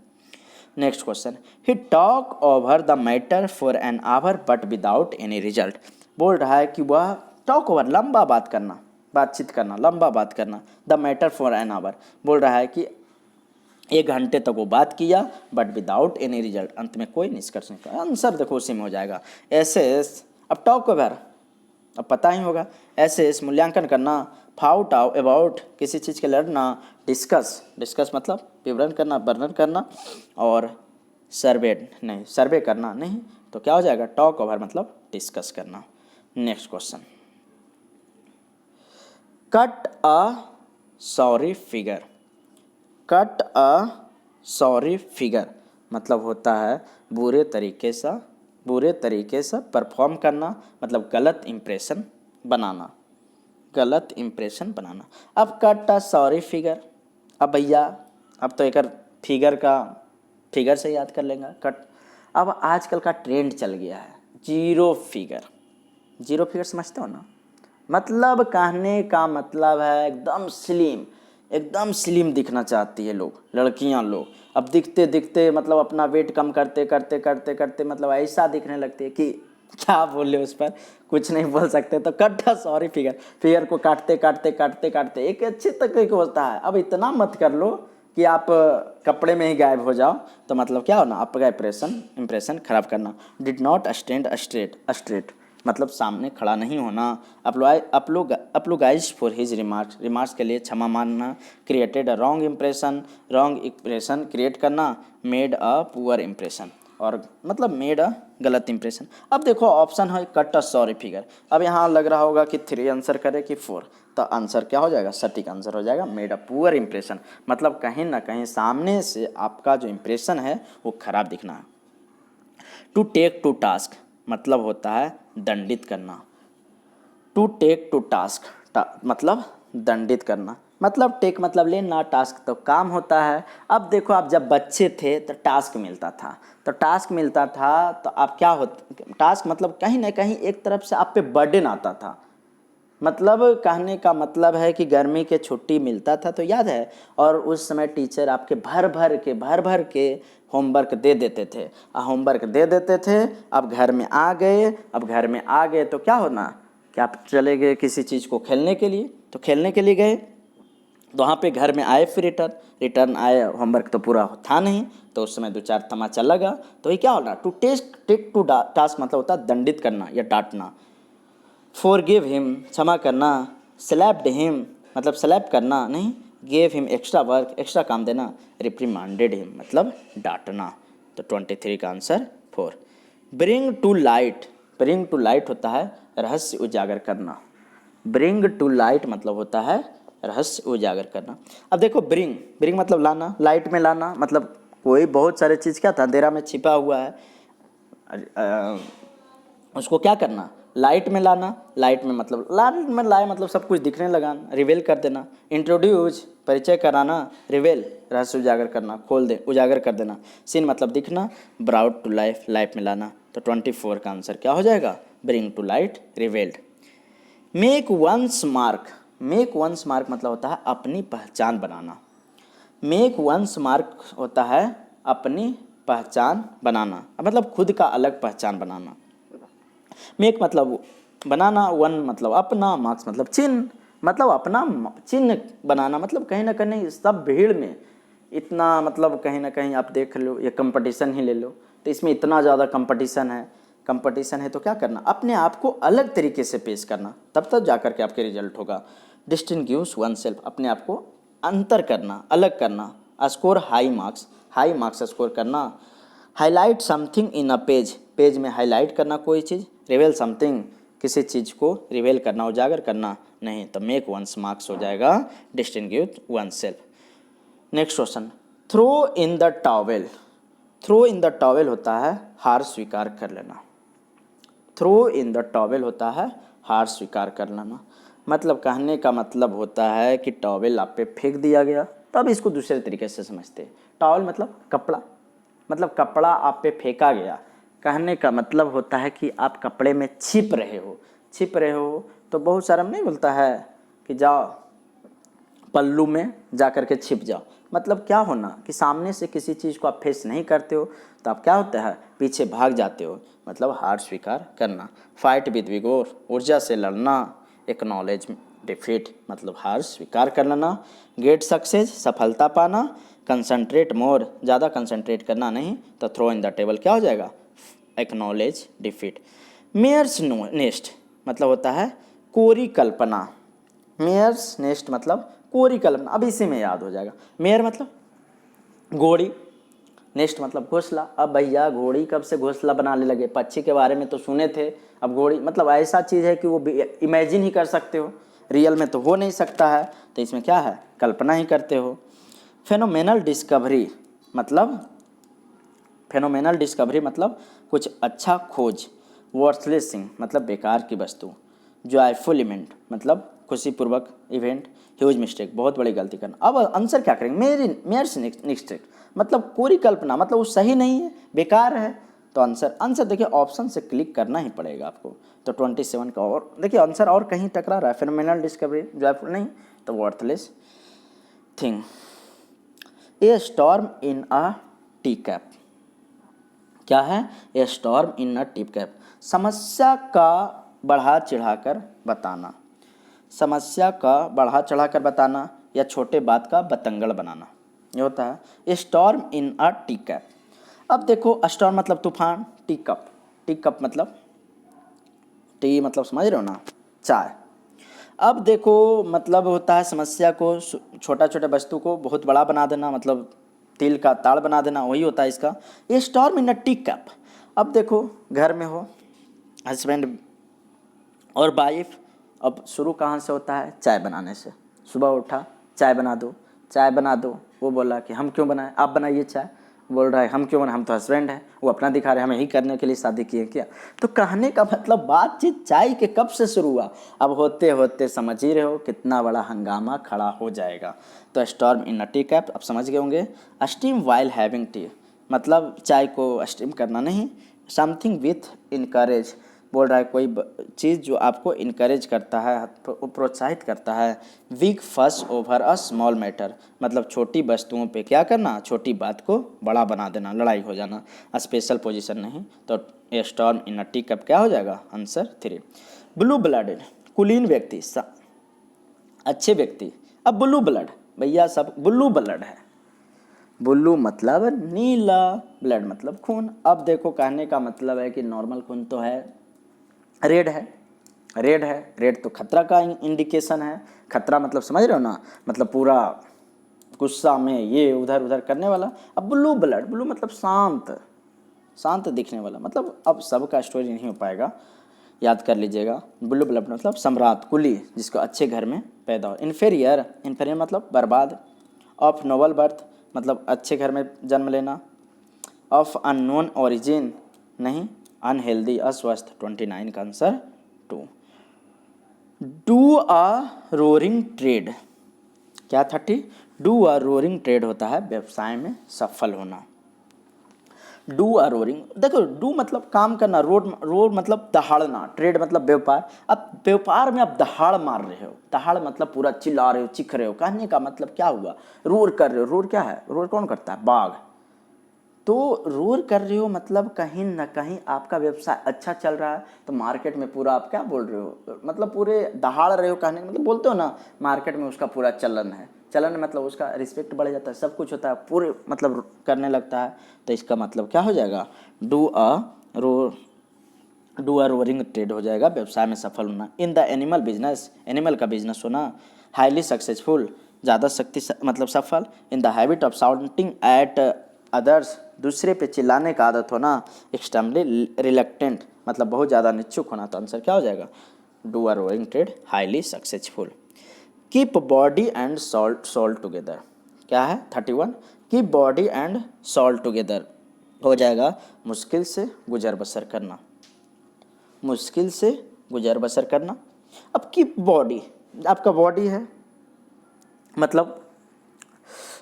Next question, he talk over the matter for an hour but without any result. बोल रहा है कि वह टॉक ओवर लंबा बात करना, बातचीत करना, लंबा बात करना, the matter for an hour बोल रहा है कि 1 घंटे तक वो बात किया बट विदाउट एनी रिजल्ट, अंत में कोई निष्कर्ष नहीं। आंसर देखो उसी में हो जाएगा, एसेस। अब टॉक ओवर अब पता ही होगा, एसेस मूल्यांकन करना, फाउट आउट अबाउट किसी चीज़ के लड़ना, डिस्कस, डिस्कस मतलब विवरण करना, वर्णन करना, और सर्वे करना नहीं। तो क्या हो जाएगा, टॉक ओवर मतलब डिस्कस करना। नेक्स्ट क्वेश्चन, कट अ सॉरी फिगर। कट अ सॉरी फिगर मतलब होता है बुरे तरीके से परफॉर्म करना, मतलब गलत इंप्रेशन बनाना, गलत इंप्रेशन बनाना। अब कट अ सॉरी फिगर, अब भैया अब तो एक फिगर से याद कर लेंगे कट। अब आजकल का ट्रेंड चल गया है जीरो फिगर। जीरो फिगर समझते हो ना, मतलब कहने का मतलब है एकदम स्लिम दिखना चाहती है लोग, लड़कियां लोग। अब दिखते दिखते मतलब अपना वेट कम करते करते करते करते मतलब ऐसा दिखने लगती है कि क्या बोले, उस पर कुछ नहीं बोल सकते। तो कट्टा सॉरी फिगर को काटते काटते काटते काटते एक अच्छे तरीके होता है। अब इतना मत कर लो कि आप कपड़े में ही गायब हो जाओ, तो मतलब क्या होना, आपका इंप्रेशन खराब करना। डिड नॉट स्टैंड स्ट्रेट मतलब सामने खड़ा नहीं होना। अप्लोगाइज फॉर हिज रिमार्क्स के लिए क्षमा मांगना। Created a wrong impression create करना। मेड अ पुअर इंप्रेशन और मतलब मेड अ गलत इंप्रेशन। अब देखो ऑप्शन है कट अ सॉरी फिगर। अब यहाँ लग रहा होगा कि 3 आंसर करे कि 4, तो आंसर क्या हो जाएगा, सटीक आंसर हो जाएगा मेड अ पुअर इंप्रेशन। मतलब कहीं ना कहीं सामने से आपका जो इंप्रेशन है वो खराब दिखना है। टू टेक टू टास्क मतलब होता है दंडित करना। टू टेक टू टास्क मतलब दंडित करना, मतलब टेक मतलब लेना, टास्क तो काम होता है। अब देखो आप जब बच्चे थे तो टास्क मिलता था, तो आप क्या होता, टास्क मतलब कहीं ना कहीं एक तरफ से आप पे बर्डन आता था। मतलब कहने का मतलब है कि गर्मी के छुट्टी मिलता था तो याद है, और उस समय टीचर आपके भर भर के होमवर्क दे देते थे। होमवर्क दे देते थे। अब घर में आ गए, तो क्या होना कि आप चले गए किसी चीज़ को खेलने के लिए, तो खेलने के लिए गए, तो वहाँ पे घर में आए, फिर रिटर्न आए, होमवर्क तो पूरा था नहीं, तो उस समय 2-4 तमाचा लगा। तो ये क्या होना, टू टेक टू टास्क मतलब होता है दंडित करना या डांटना। फॉरगिव हिम क्षमा करना, स्लैप्ड हिम मतलब स्लैप करना नहीं, gave him extra work extra काम देना, रिप्रीमांडेड हिम मतलब डांटना। तो 23 का आंसर 4। ब्रिंग टू लाइट होता है रहस्य उजागर करना। ब्रिंग टू लाइट मतलब होता है रहस्य उजागर करना। अब देखो ब्रिंग मतलब लाना, लाइट में लाना मतलब कोई बहुत सारे चीज़ क्या था अंधेरा में छिपा हुआ है, उसको क्या करना, लाइट में लाना। लाइट में लाए मतलब सब कुछ दिखने लगा, रिवेल कर देना। इंट्रोड्यूस परिचय कराना, रिवेल रहस्य उजागर करना, खोल दे उजागर कर देना। सीन मतलब दिखना, ब्राउट टू लाइफ में लाना। तो 24 का आंसर क्या हो जाएगा, bring to light, revealed. Make one's mark मतलब होता है अपनी पहचान बनाना। मेक वंस मार्क होता है अपनी पहचान बनाना, मतलब खुद का अलग पहचान बनाना। मेक मतलब बनाना, वन मतलब अपना, मार्क्स मतलब चिन्ह, मतलब अपना चिन्ह बनाना। मतलब कहीं ना कहीं सब भीड़ में इतना, मतलब कहीं ना कहीं आप देख लो, ये कंपटीशन ही ले लो, तो इसमें इतना ज़्यादा कंपटीशन है तो क्या करना, अपने आप को अलग तरीके से पेश करना, तब तक जाकर के आपके रिजल्ट होगा। डिस्टिंग्विश वन सेल्फ मतलब आपको अंतर करना, अलग करना। स्कोर हाई मार्क्स स्कोर करना। Highlight something in a page में हाईलाइट करना कोई चीज़। रिवेल समथिंग किसी चीज़ को रिवेल करना, उजागर करना नहीं, तो मेक वंस मार्क्स हो जाएगा distinguish oneself. Next question, throw in the towel होता है हार स्वीकार कर लेना। थ्रो इन द टॉवेल होता है हार स्वीकार कर लेना, मतलब कहने का मतलब होता है कि टॉवेल आप पे फेंक दिया गया। तो अब इसको दूसरे तरीके से समझते हैं। टॉवेल मतलब कपड़ा, मतलब कपड़ा आप पे फेंका गया, कहने का मतलब होता है कि आप कपड़े में छिप रहे हो। तो बहुत सारा नहीं बोलता है कि जाओ पल्लू में जा कर के छिप जाओ, मतलब क्या होना कि सामने से किसी चीज़ को आप फेस नहीं करते हो तो आप क्या होता है, पीछे भाग जाते हो, मतलब हार स्वीकार करना। फाइट विद विगोर ऊर्जा से लड़ना। एक्नॉलेज डिफीट मतलब हार स्वीकार कर लेना। गेट सक्सेस सफलता पाना। कंसंट्रेट मोर ज़्यादा कंसंट्रेट करना नहीं, तो थ्रो इन द टेबल क्या हो जाएगा, एक्नॉलेज डिफीट। मेयर्स नेस्ट मतलब होता है कोरी कल्पना। मेयर्स नेस्ट मतलब कोरी कल्पना, अब इसी में याद हो जाएगा। मेयर मतलब घोड़ी, नेस्ट मतलब घोंसला। अब भैया घोड़ी कब से घोंसला बनाने लगे, पक्षी के बारे में तो सुने थे, अब घोड़ी मतलब ऐसा चीज़ है कि वो इमेजिन ही कर सकते हो, रियल में तो हो नहीं सकता है, तो इसमें क्या है, कल्पना ही करते हो। फेनोमेनल डिस्कवरी मतलब कुछ अच्छा खोज। वर्थलेस थिंग मतलब बेकार की वस्तु। जॉयफुल इवेंट मतलब खुशीपूर्वक इवेंट। ह्यूज मिस्टेक बहुत बड़ी गलती करना। अब आंसर क्या करेंगे, मेयर्स नेक्स्ट मतलब कोरी कल्पना मतलब वो सही नहीं है, बेकार है। तो आंसर देखिए ऑप्शन से क्लिक करना ही पड़ेगा आपको। तो 27 का, और देखिए आंसर और कहीं टकरा रहा है, फेनोमेनल डिस्कवरी जॉयफुल नहीं, तो वर्थलेस थिंग। ए स्टॉर्म इन अ टी कैप क्या है, ए स्टॉर्म इन अ टी कैप समस्या का बढ़ा चढ़ाकर बताना। समस्या का बढ़ा चढ़ाकर बताना या छोटे बात का बतंगड़ बनाना, ये होता है ए स्टॉर्म इन अ टी कैप। अब देखो स्टॉर्म मतलब तूफान, टी कप मतलब टी मतलब समझ रहे हो ना, चाय। अब देखो मतलब होता है समस्या को छोटा छोटा वस्तु को बहुत बड़ा बना देना, मतलब तिल का ताड़ बना देना, वही होता है इसका ए स्टॉर्म इन अ टी कैप। अब देखो घर में हो हस्बैंड और वाइफ, अब शुरू कहाँ से होता है, चाय बनाने से। सुबह उठा चाय बना दो, वो बोला कि हम क्यों बनाएं, आप बनाइए चाय। बोल रहा है हम क्यों बनाएं, हम तो हस्बैंड हैं, वो अपना दिखा रहे हैं, हमें ही करने के लिए शादी किए क्या। तो कहने का मतलब बातचीत चाय के कब से शुरू हुआ, अब होते होते समझ ही रहे हो कितना बड़ा हंगामा खड़ा हो जाएगा। तो स्टॉर्म इन अ टी कैप आप समझ गए होंगे। स्टीम वाइल हैविंग टी मतलब चाय को स्टीम करना नहीं। समथिंग विथ इनकरेज बोल रहा है कोई चीज़ जो आपको इनकरेज करता है, प्रोत्साहित करता है। वीक फस ओवर अ स्मॉल मैटर, मतलब छोटी वस्तुओं पे क्या करना, छोटी बात को बड़ा बना देना, लड़ाई हो जाना। स्पेशल पोजीशन नहीं, तो ए स्टॉर्म इन अ टी कप क्या हो जाएगा, आंसर 3। ब्लू ब्लडेड, कुलीन व्यक्ति, अच्छे व्यक्ति। अब ब्लू ब्लड, भैया सब ब्लू ब्लड है। ब्लू मतलब नीला, ब्लड मतलब खून। अब देखो कहने का मतलब है कि नॉर्मल खून तो है, रेड है, रेड है, रेड तो खतरा का इंडिकेशन है। खतरा मतलब समझ रहे हो ना, मतलब पूरा गुस्सा में ये उधर उधर करने वाला। अब ब्लू ब्लड, ब्लू मतलब शांत, शांत दिखने वाला। मतलब अब सबका स्टोरी नहीं हो पाएगा, याद कर लीजिएगा। ब्लू ब्लड मतलब सम्राट, कुली, जिसको अच्छे घर में पैदा हो। इन्फेरियर, इन्फेरियर मतलब बर्बाद। ऑफ नोबल बर्थ मतलब अच्छे घर में जन्म लेना। ऑफ अननोन ओरिजिन नहीं, अनहेल्दी, अस्वस्थ। 29 का answer 2। Do a roaring trade, क्या 30, डू अ रोरिंग ट्रेड होता है व्यवसाय में सफल होना। डू अ रोरिंग, देखो डू मतलब काम करना, रोड मतलब दहाड़ना, ट्रेड मतलब व्यापार। अब व्यापार में आप दहाड़ मार रहे हो, दहाड़ मतलब पूरा चिल्ला रहे हो, चिख रहे हो। कहने का मतलब क्या हुआ, रोर कर रहे हो। रोर क्या है, रोर कौन करता है, बाघ। तो रोर कर रहे हो मतलब कहीं ना कहीं आपका व्यवसाय अच्छा चल रहा है, तो मार्केट में पूरा आप क्या बोल रहे हो, मतलब पूरे दहाड़ रहे हो। कहने का मतलब बोलते हो ना, मार्केट में उसका पूरा चलन है, चलन मतलब उसका रिस्पेक्ट बढ़ जाता है, सब कुछ होता है, पूरे मतलब करने लगता है। तो इसका मतलब क्या हो जाएगा, डू अ रोरिंग ट्रेड हो जाएगा, व्यवसाय में सफल होना। In the animal business, animal का बिजनेस होना। हाईली सक्सेसफुल, ज़्यादा शक्ति मतलब सफल। In the habit of sounding at others, दूसरे पे चिल्लाने का आदत होना। एक्सट्रीमली रिलक्टेंट मतलब बहुत ज़्यादा निच्छुक होना। तो आंसर क्या हो जाएगा, do a roaring trade, highly successful. Keep body and soul together, क्या है 31, keep body and soul together हो जाएगा मुश्किल से गुजर बसर करना, मुश्किल से गुजर बसर करना। अब कीप बॉडी, आपका बॉडी है मतलब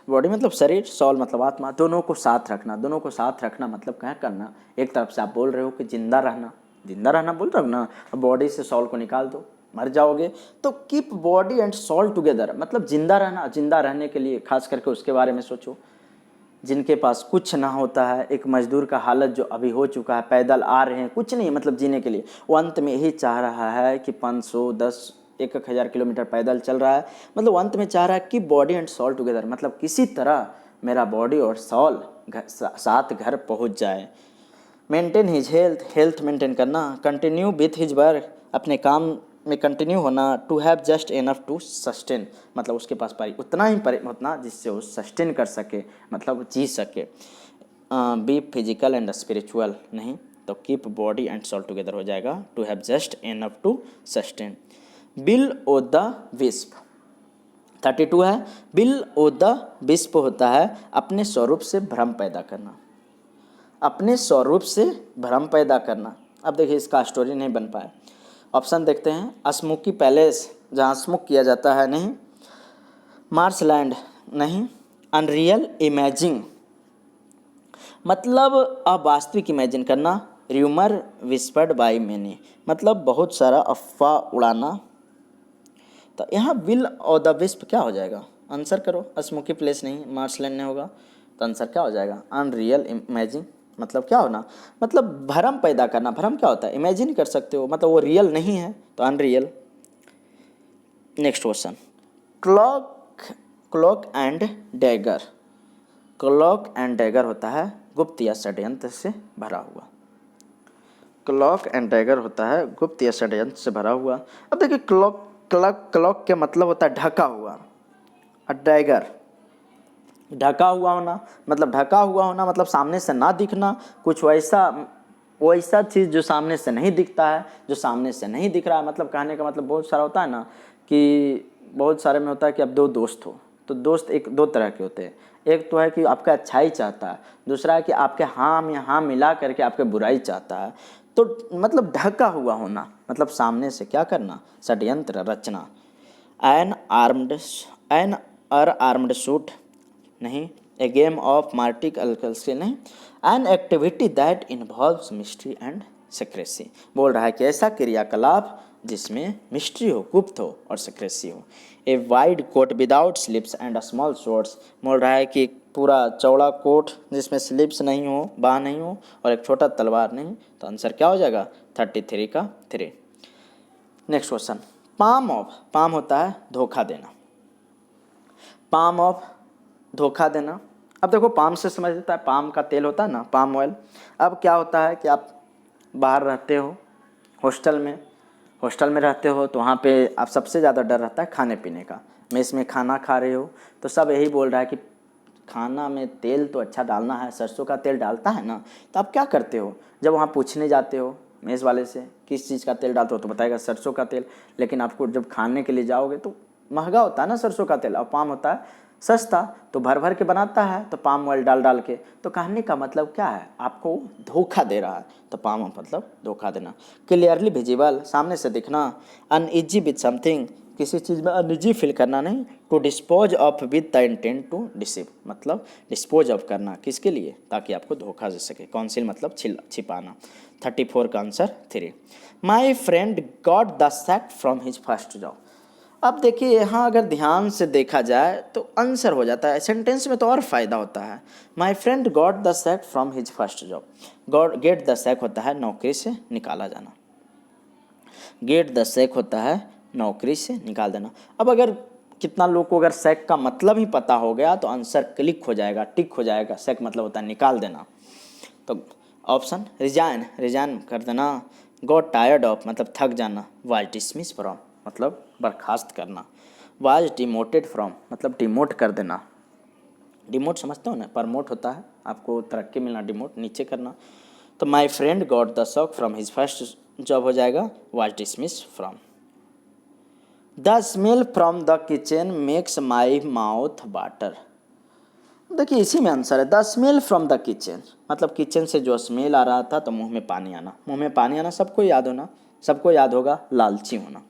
बॉडी मतलब शरीर, सॉल मतलब आत्मा, दोनों को साथ रखना। दोनों को साथ रखना मतलब क्या करना, एक तरफ से आप बोल रहे हो कि जिंदा रहना, जिंदा रहना बोल रहे हो ना, बॉडी से सॉल को निकाल दो, मर जाओगे। तो keep body and soul together मतलब जिंदा रहना। जिंदा रहने के लिए खास करके उसके बारे में सोचो, जिनके पास कुछ ना होता है, एक मजदूर का हालत जो अभी हो चुका है, पैदल आ रहे हैं, कुछ नहीं मतलब जीने के लिए, वो अंत में यही चाह रहा है कि 510 1,000 किलोमीटर पैदल चल रहा है, मतलब अंत में चाह रहा है कि बॉडी एंड सॉल टुगेदर, मतलब किसी तरह मेरा बॉडी और सॉल साथ घर पहुंच जाए। Maintain his health, health maintain करना। कंटिन्यू विथ हिज वर्क, अपने काम में कंटिन्यू होना। To have just enough to sustain मतलब उसके पास उतना ही उतना जिससे वो सस्टेन कर सके, मतलब जी सके। बी फिजिकल एंड स्पिरिचुअल नहीं, तो keep body and soul together हो जाएगा, to have just enough to sustain. Will o' the wisp, 32 है। बिल ओ द विस्प होता है अपने स्वरूप से भ्रम पैदा करना, अपने स्वरूप से भ्रम पैदा करना। अब देखिए इसका स्टोरी नहीं बन पाया। ऑप्शन देखते हैं, स्मोकी पैलेस जहाँ स्मोक किया जाता है नहीं, मार्सलैंड नहीं, अनरियल इमेजिंग मतलब अवास्तविक इमेजिन करना। र्यूमर विस्पर्ड बाय मैनी मतलब बहुत सारा अफवाह उड़ाना। तो यहाँ विल और द विस्प क्या हो जाएगा, आंसर करो। स्मोकी प्लेस नहीं, मार्सलैंड नहीं होगा, तो आंसर क्या हो जाएगा, अनरियल इमेजिन मतलब क्या होना, मतलब भ्रम पैदा करना। भ्रम क्या होता है, इमेजिन कर सकते हो, मतलब वो रियल नहीं है, तो unreal. Next question, clock clock and dagger, clock and dagger होता है गुप्त या षड्यंत्र से भरा हुआ। क्लॉक एंड डैगर होता है गुप्त या षड्यंत्र से भरा हुआ। अब देखिए क्लॉक क्लॉक क्लॉक के मतलब होता है ढका हुआ, और डैगर ढका हुआ होना, मतलब ढका हुआ होना मतलब सामने से ना दिखना, कुछ वैसा चीज़ जो सामने से नहीं दिखता है, जो सामने से नहीं दिख रहा है। मतलब कहने का मतलब बहुत सारा होता है ना, कि बहुत सारे में होता है कि अब दो दोस्त हो, तो दोस्त एक दो तरह के होते हैं। एक तो है कि आपका अच्छाई चाहता है, दूसरा है कि आपके हाँ में हाँ मिला करके आपके बुराई चाहता है। तो मतलब ढका हुआ होना मतलब सामने से क्या करना, षड्यंत्र रचना। एन आर्म्ड शूट नहीं, ए गेम ऑफ मार्टिक अल्कल्स नहीं, an activity that involves mystery and secrecy. बोल रहा है कि ऐसा क्रियाकलाप जिसमें मिस्ट्री हो, गुप्त हो और सेक्रेसी हो। A wide coat without slips and a small shorts. बोल रहा है कि पूरा चौड़ा कोट जिसमें स्लिप्स नहीं हो, बाह नहीं हो और एक छोटा तलवार नहीं, तो आंसर क्या हो जाएगा 33 का 3। Next question, palm of. Palm होता है धोखा देना, पाम ऑफ धोखा देना। अब देखो पाम से समझ लेता है, पाम का तेल होता है ना, पाम ऑयल। अब क्या होता है कि आप बाहर रहते हो, हॉस्टल में रहते हो, तो वहाँ पे आप सबसे ज़्यादा डर रहता है खाने पीने का। मेस में खाना खा रहे हो तो सब यही बोल रहा है कि खाना में तेल तो अच्छा डालना है, सरसों का तेल डालता है ना। तो आप क्या करते हो, जब वहाँ पूछने जाते हो मेस वाले से किस चीज़ का तेल डालते हो, तो बताएगा सरसों का तेल। लेकिन आपको जब खाने के लिए जाओगे तो महंगा होता है ना सरसों का तेल, और पाम होता है सस्ता, तो भर भर के बनाता है तो पाम ऑयल डाल डाल के। तो कहने का मतलब क्या है, आपको धोखा दे रहा है। तो पाम मतलब धोखा देना। क्लियरली विजिबल, सामने से दिखना। अनइजी विथ समथिंग, किसी चीज़ में अनइजी फील करना नहीं। To dispose of with the intent to deceive, मतलब डिस्पोज ऑफ करना किसके लिए, ताकि आपको धोखा दे सके। कॉन्सील मतलब छिपाना। 34 का answer 3। My friend got the sack from his first job. अब देखिए यहाँ अगर ध्यान से देखा जाए तो आंसर हो जाता है, सेंटेंस में तो और फ़ायदा होता है। My friend got the sack from his first job. Got, get the sack होता है नौकरी से निकाला जाना, गेट द सैक होता है नौकरी से निकाल देना। अब अगर कितना लोग को अगर सैक का मतलब ही पता हो गया तो आंसर क्लिक हो जाएगा, टिक हो जाएगा। सैक मतलब होता है निकाल देना। तो ऑप्शन रिजाइन, रिजाइन कर देना। गॉट टायर्ड ऑफ मतलब थक जाना। वाज डिसमिस फ्रॉम मतलब बर्खास्त करना। वाज डिमोटेड फ्रॉम मतलब डिमोट कर देना। डिमोट समझते हो ना, प्रमोट होता है, आपको तरक्की मिलना, डिमोट नीचे करना। तो माई friend got the shock from his first job हो जाएगा was dismiss from. The smell from the kitchen makes my mouth water. देखिए इसी में आंसर है, the smell from the kitchen मतलब किचन से जो स्मेल आ रहा था तो मुंह में पानी आना। मुंह में पानी आना सबको याद होना, सबको याद होगा, लालची होना।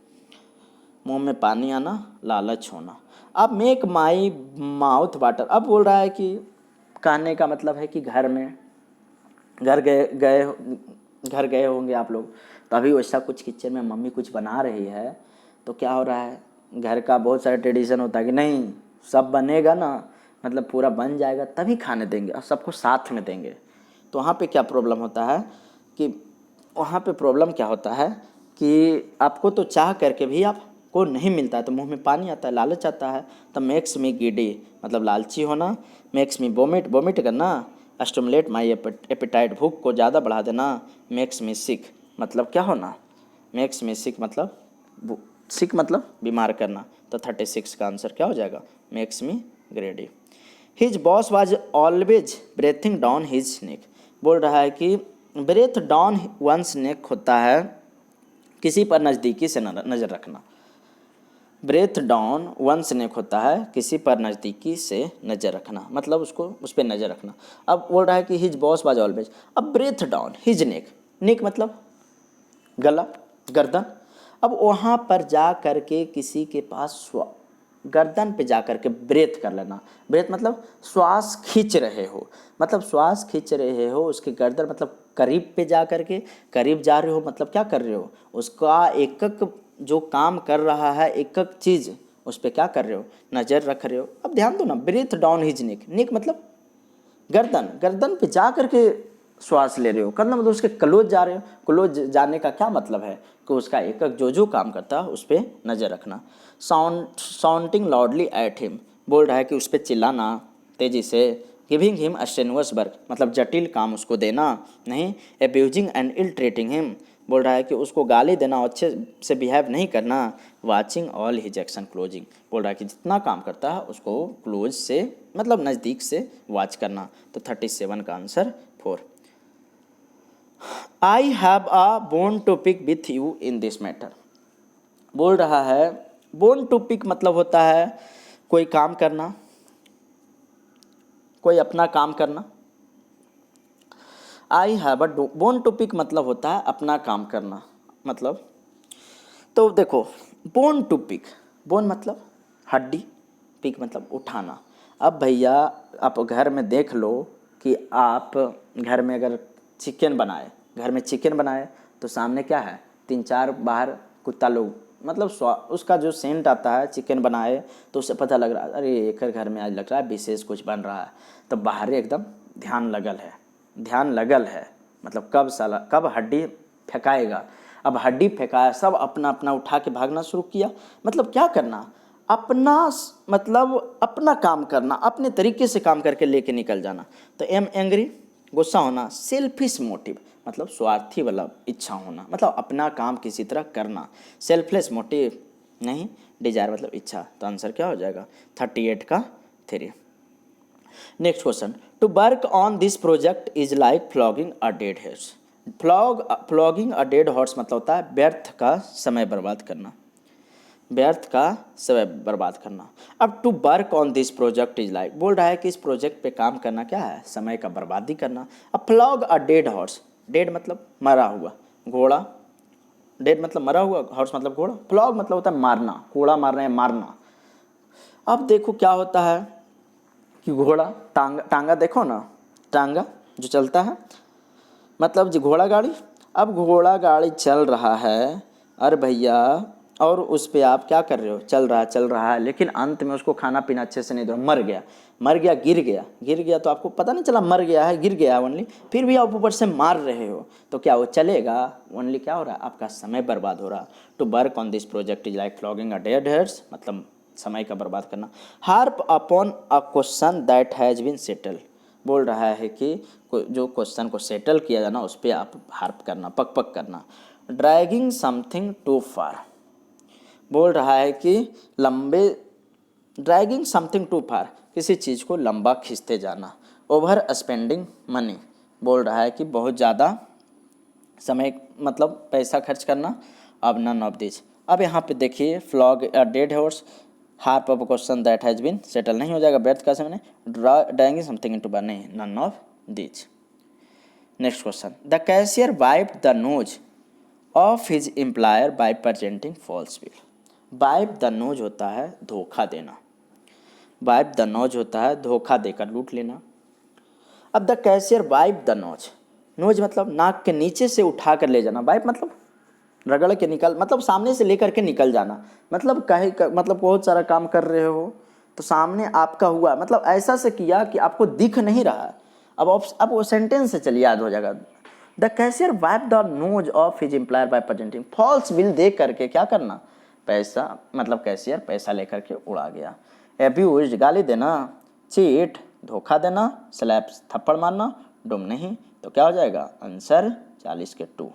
मुंह में पानी आना, लालच होना। अब मेक माई माउथ वाटर, अब बोल रहा है कि कहने का मतलब है कि घर गए होंगे आप लोग, तो अभी वैसा कुछ किचन में मम्मी कुछ बना रही है, तो क्या हो रहा है, घर का बहुत सारा ट्रेडिशन होता है कि नहीं सब बनेगा ना, मतलब पूरा बन जाएगा तभी खाने देंगे और सबको साथ में देंगे। तो वहाँ पे क्या प्रॉब्लम होता है कि वहाँ पे प्रॉब्लम क्या होता है कि आपको तो चाह करके भी आपको नहीं मिलता है तो मुंह में पानी आता है, लालच आता है। तो मेक्स मी गिडी मतलब लालची होना। मेक्स मी वोमिट, वोमिट करना। स्टिमुलेट माई एपेटाइट भूख को ज़्यादा बढ़ा देना। मेक्स मी सिक मतलब क्या होना, मेक्स मी सिक मतलब सिक मतलब बीमार करना। तो 36 का आंसर क्या हो जाएगा, makes me ग्रेडी। His boss was always breathing down his neck. बोल रहा है कि ब्रेथ डाउन वंस नेक होता है किसी पर नज़दीकी से नज़र रखना। ब्रेथ डाउन वंस नेक होता है किसी पर नज़दीकी से नज़र रखना, मतलब उसको उस पर नज़र रखना। अब बोल रहा है कि हिज बॉस वाज ऑलवेज, अब ब्रेथ डाउन हिज नेक, नेक मतलब गला, गर्दन। अब वहाँ पर जा कर के किसी के पास गर्दन पे जा कर के ब्रेथ कर लेना। ब्रेथ मतलब श्वास खींच रहे हो, मतलब श्वास खींच रहे हो उसके गर्दन मतलब करीब पे जा कर के, करीब जा रहे हो मतलब क्या कर रहे हो, उसका एक एक जो काम कर रहा है एक एक चीज़ उस पर क्या कर रहे हो, नज़र रख रहे हो। अब ध्यान दो ना, ब्रेथ डाउन हिज नेक, नेक मतलब गर्दन, गर्दन पे जा करके श्वास ले रहे हो, करना मतलब उसके क्लोज जा रहे हो। क्लोज जाने का क्या मतलब है कि उसका एक एक जो काम करता है उस पर नज़र रखना। साउंडिंग लाउडली एट हिम, बोल रहा है कि उस पर चिल्लाना तेज़ी से। गिविंग हिम अस्टेनुअस वर्क मतलब जटिल काम उसको देना नहीं। Abusing and ill treating him, बोल रहा है कि उसको गाली देना, अच्छे से बिहेव नहीं करना। Watching all his action closing, बोल रहा है कि जितना काम करता है उसको क्लोज से मतलब नज़दीक से वॉच करना। तो 37 का answer 4। I have a bone to pick with you in this matter. बोल रहा है बोन टू पिक मतलब होता है कोई काम करना, कोई अपना काम करना। I have a bone to pick मतलब होता है अपना काम करना, मतलब तो देखो बोन टू पिक, बोन मतलब हड्डी, पिक मतलब उठाना। अब भैया आप घर में देख लो कि आप घर में अगर चिकन बनाए घर में चिकन बनाए तो सामने क्या है, 3-4 बाहर कुत्ता लोग, मतलब उसका जो सेंट आता है चिकन बनाए तो उससे पता लग रहा है अरे एक घर में आज लग रहा है विशेष कुछ बन रहा है, तो बाहर एकदम ध्यान लगल है मतलब कब हड्डी फेंकाएगा। अब हड्डी फेंकाया, सब अपना अपना उठा के भागना शुरू किया। मतलब क्या करना, अपना काम करना, अपने तरीके से काम करके लेके निकल जाना। तो एंग्री गुस्सा होना, सेल्फिश मोटिव मतलब स्वार्थी वाला इच्छा होना, मतलब अपना काम किसी तरह करना। सेल्फलेस मोटिव नहीं, डिजायर मतलब इच्छा। तो आंसर क्या हो जाएगा 38 का 3। Next question, to work on this project is like flogging a dead horse. Flogging a dead horse मतलब होता है व्यर्थ का समय बर्बाद करना, व्यर्थ का समय बर्बाद करना। अब to work on this project is like, बोल रहा है कि इस प्रोजेक्ट पे काम करना क्या है, समय का बर्बादी करना। अब flog a dead horse, dead मतलब मरा हुआ घोड़ा, डेड मतलब मरा हुआ, हॉर्स मतलब घोड़ा, फ्लॉग मतलब होता है मारना, कोड़ा मारना है मारना। अब देखो क्या होता है कि घोड़ा टांगा देखो ना, टांगा जो चलता है मतलब जो घोड़ा गाड़ी। अब घोड़ा गाड़ी चल रहा है, अरे भैया, और उस पे आप क्या कर रहे हो, चल रहा है लेकिन अंत में उसको खाना पीना अच्छे से नहीं दो, मर गया, गिर गया तो आपको पता नहीं चला मर गया है, गिर गया ओनली, फिर भी आप ऊपर से मार रहे हो तो क्या वो चलेगा, ओनली क्या हो रहा है, आपका समय बर्बाद हो रहा। To work on this project is like flogging a dead horse मतलब समय का बर्बाद करना। Harp upon a question that has been settled, बोल रहा है कि जो क्वेश्चन को सेटल किया जाना उस पर आप हार्प करना, पक करना। ड्रैगिंग समथिंग टू फार, बोल रहा है कि ड्रैगिंग समथिंग टू फार किसी चीज़ को लंबा खींचते जाना। ओवर स्पेंडिंग मनी, बोल रहा है कि बहुत ज़्यादा समय मतलब पैसा खर्च करना। अब नन ऑफ दिस, अब यहाँ पे देखिए flog a dead horse, harp of question that has been settled नहीं हो जाएगा, व्यर्थ का समय नहीं, ड्रैगिंग समथिंग इनटू बार नहीं, none of this. Next question, the cashier wiped the nose of his employer by presenting false bill. Wipe the nose होता है धोखा देना, वाइप द नोज होता है धोखा देकर लूट लेना। अब the cashier wipe the nose, nose मतलब नाक के नीचे से उठा कर ले जाना, वाइप मतलब रगड़ के निकल, मतलब सामने से लेकर के निकल जाना। मतलब मतलब बहुत सारा काम कर रहे हो तो सामने आपका हुआ, मतलब ऐसा से किया कि आपको दिख नहीं रहा है। अब वो सेंटेंस से चलिए याद हो जाएगा। The cashier wipe the nose of his employer by presenting false bill, दे करके क्या करना, पैसा मतलब कैशियर पैसा लेकर के उड़ा गया। एब्यूज गाली देना, चीट धोखा देना, स्लैप थप्पड़ मारना, डुम नहीं, तो क्या हो जाएगा आंसर 40 के 2।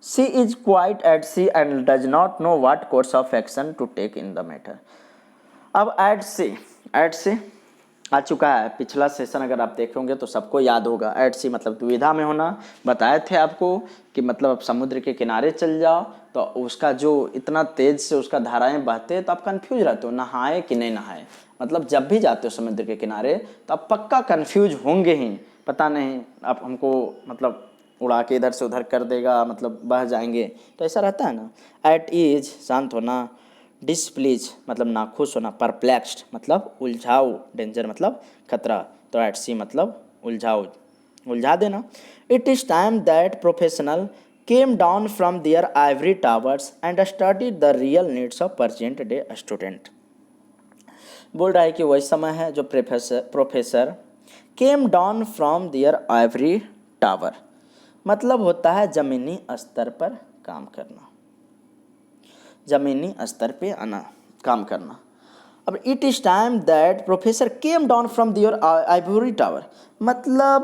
She is quite at sea and does not know what course of action to take in the matter. अब एट से आ चुका है, पिछला सेशन अगर आप देखे होंगे तो सबको याद होगा। एट सी मतलब दुविधा में होना, बताए थे आपको कि मतलब आप समुद्र के किनारे चल जाओ तो उसका जो इतना तेज से उसका धाराएं बहते तो आप कंफ्यूज रहते हो नहाए कि नहीं नहाए। मतलब जब भी जाते हो समुद्र के किनारे तो आप पक्का कंफ्यूज होंगे ही, पता नहीं आप हमको मतलब उड़ा के इधर से उधर कर देगा, मतलब बह जाएंगे, तो ऐसा रहता है ना। एट ईज शांत होना, डिसप्लीज मतलब नाखुश होना, परप्लेक्स्ड मतलब उलझाओ, डेंजर मतलब खतरा, तो एट सी मतलब उलझाओ, उलझा देना। It is time that professional came down from their ivory towers and studied the real needs of present day student. बोल रहा है कि वही समय है जो professor came down from their ivory tower मतलब होता है ज़मीनी स्तर पर काम करना, ज़मीनी स्तर पे आना काम करना। अब it is time that professor came down from their ivory tower मतलब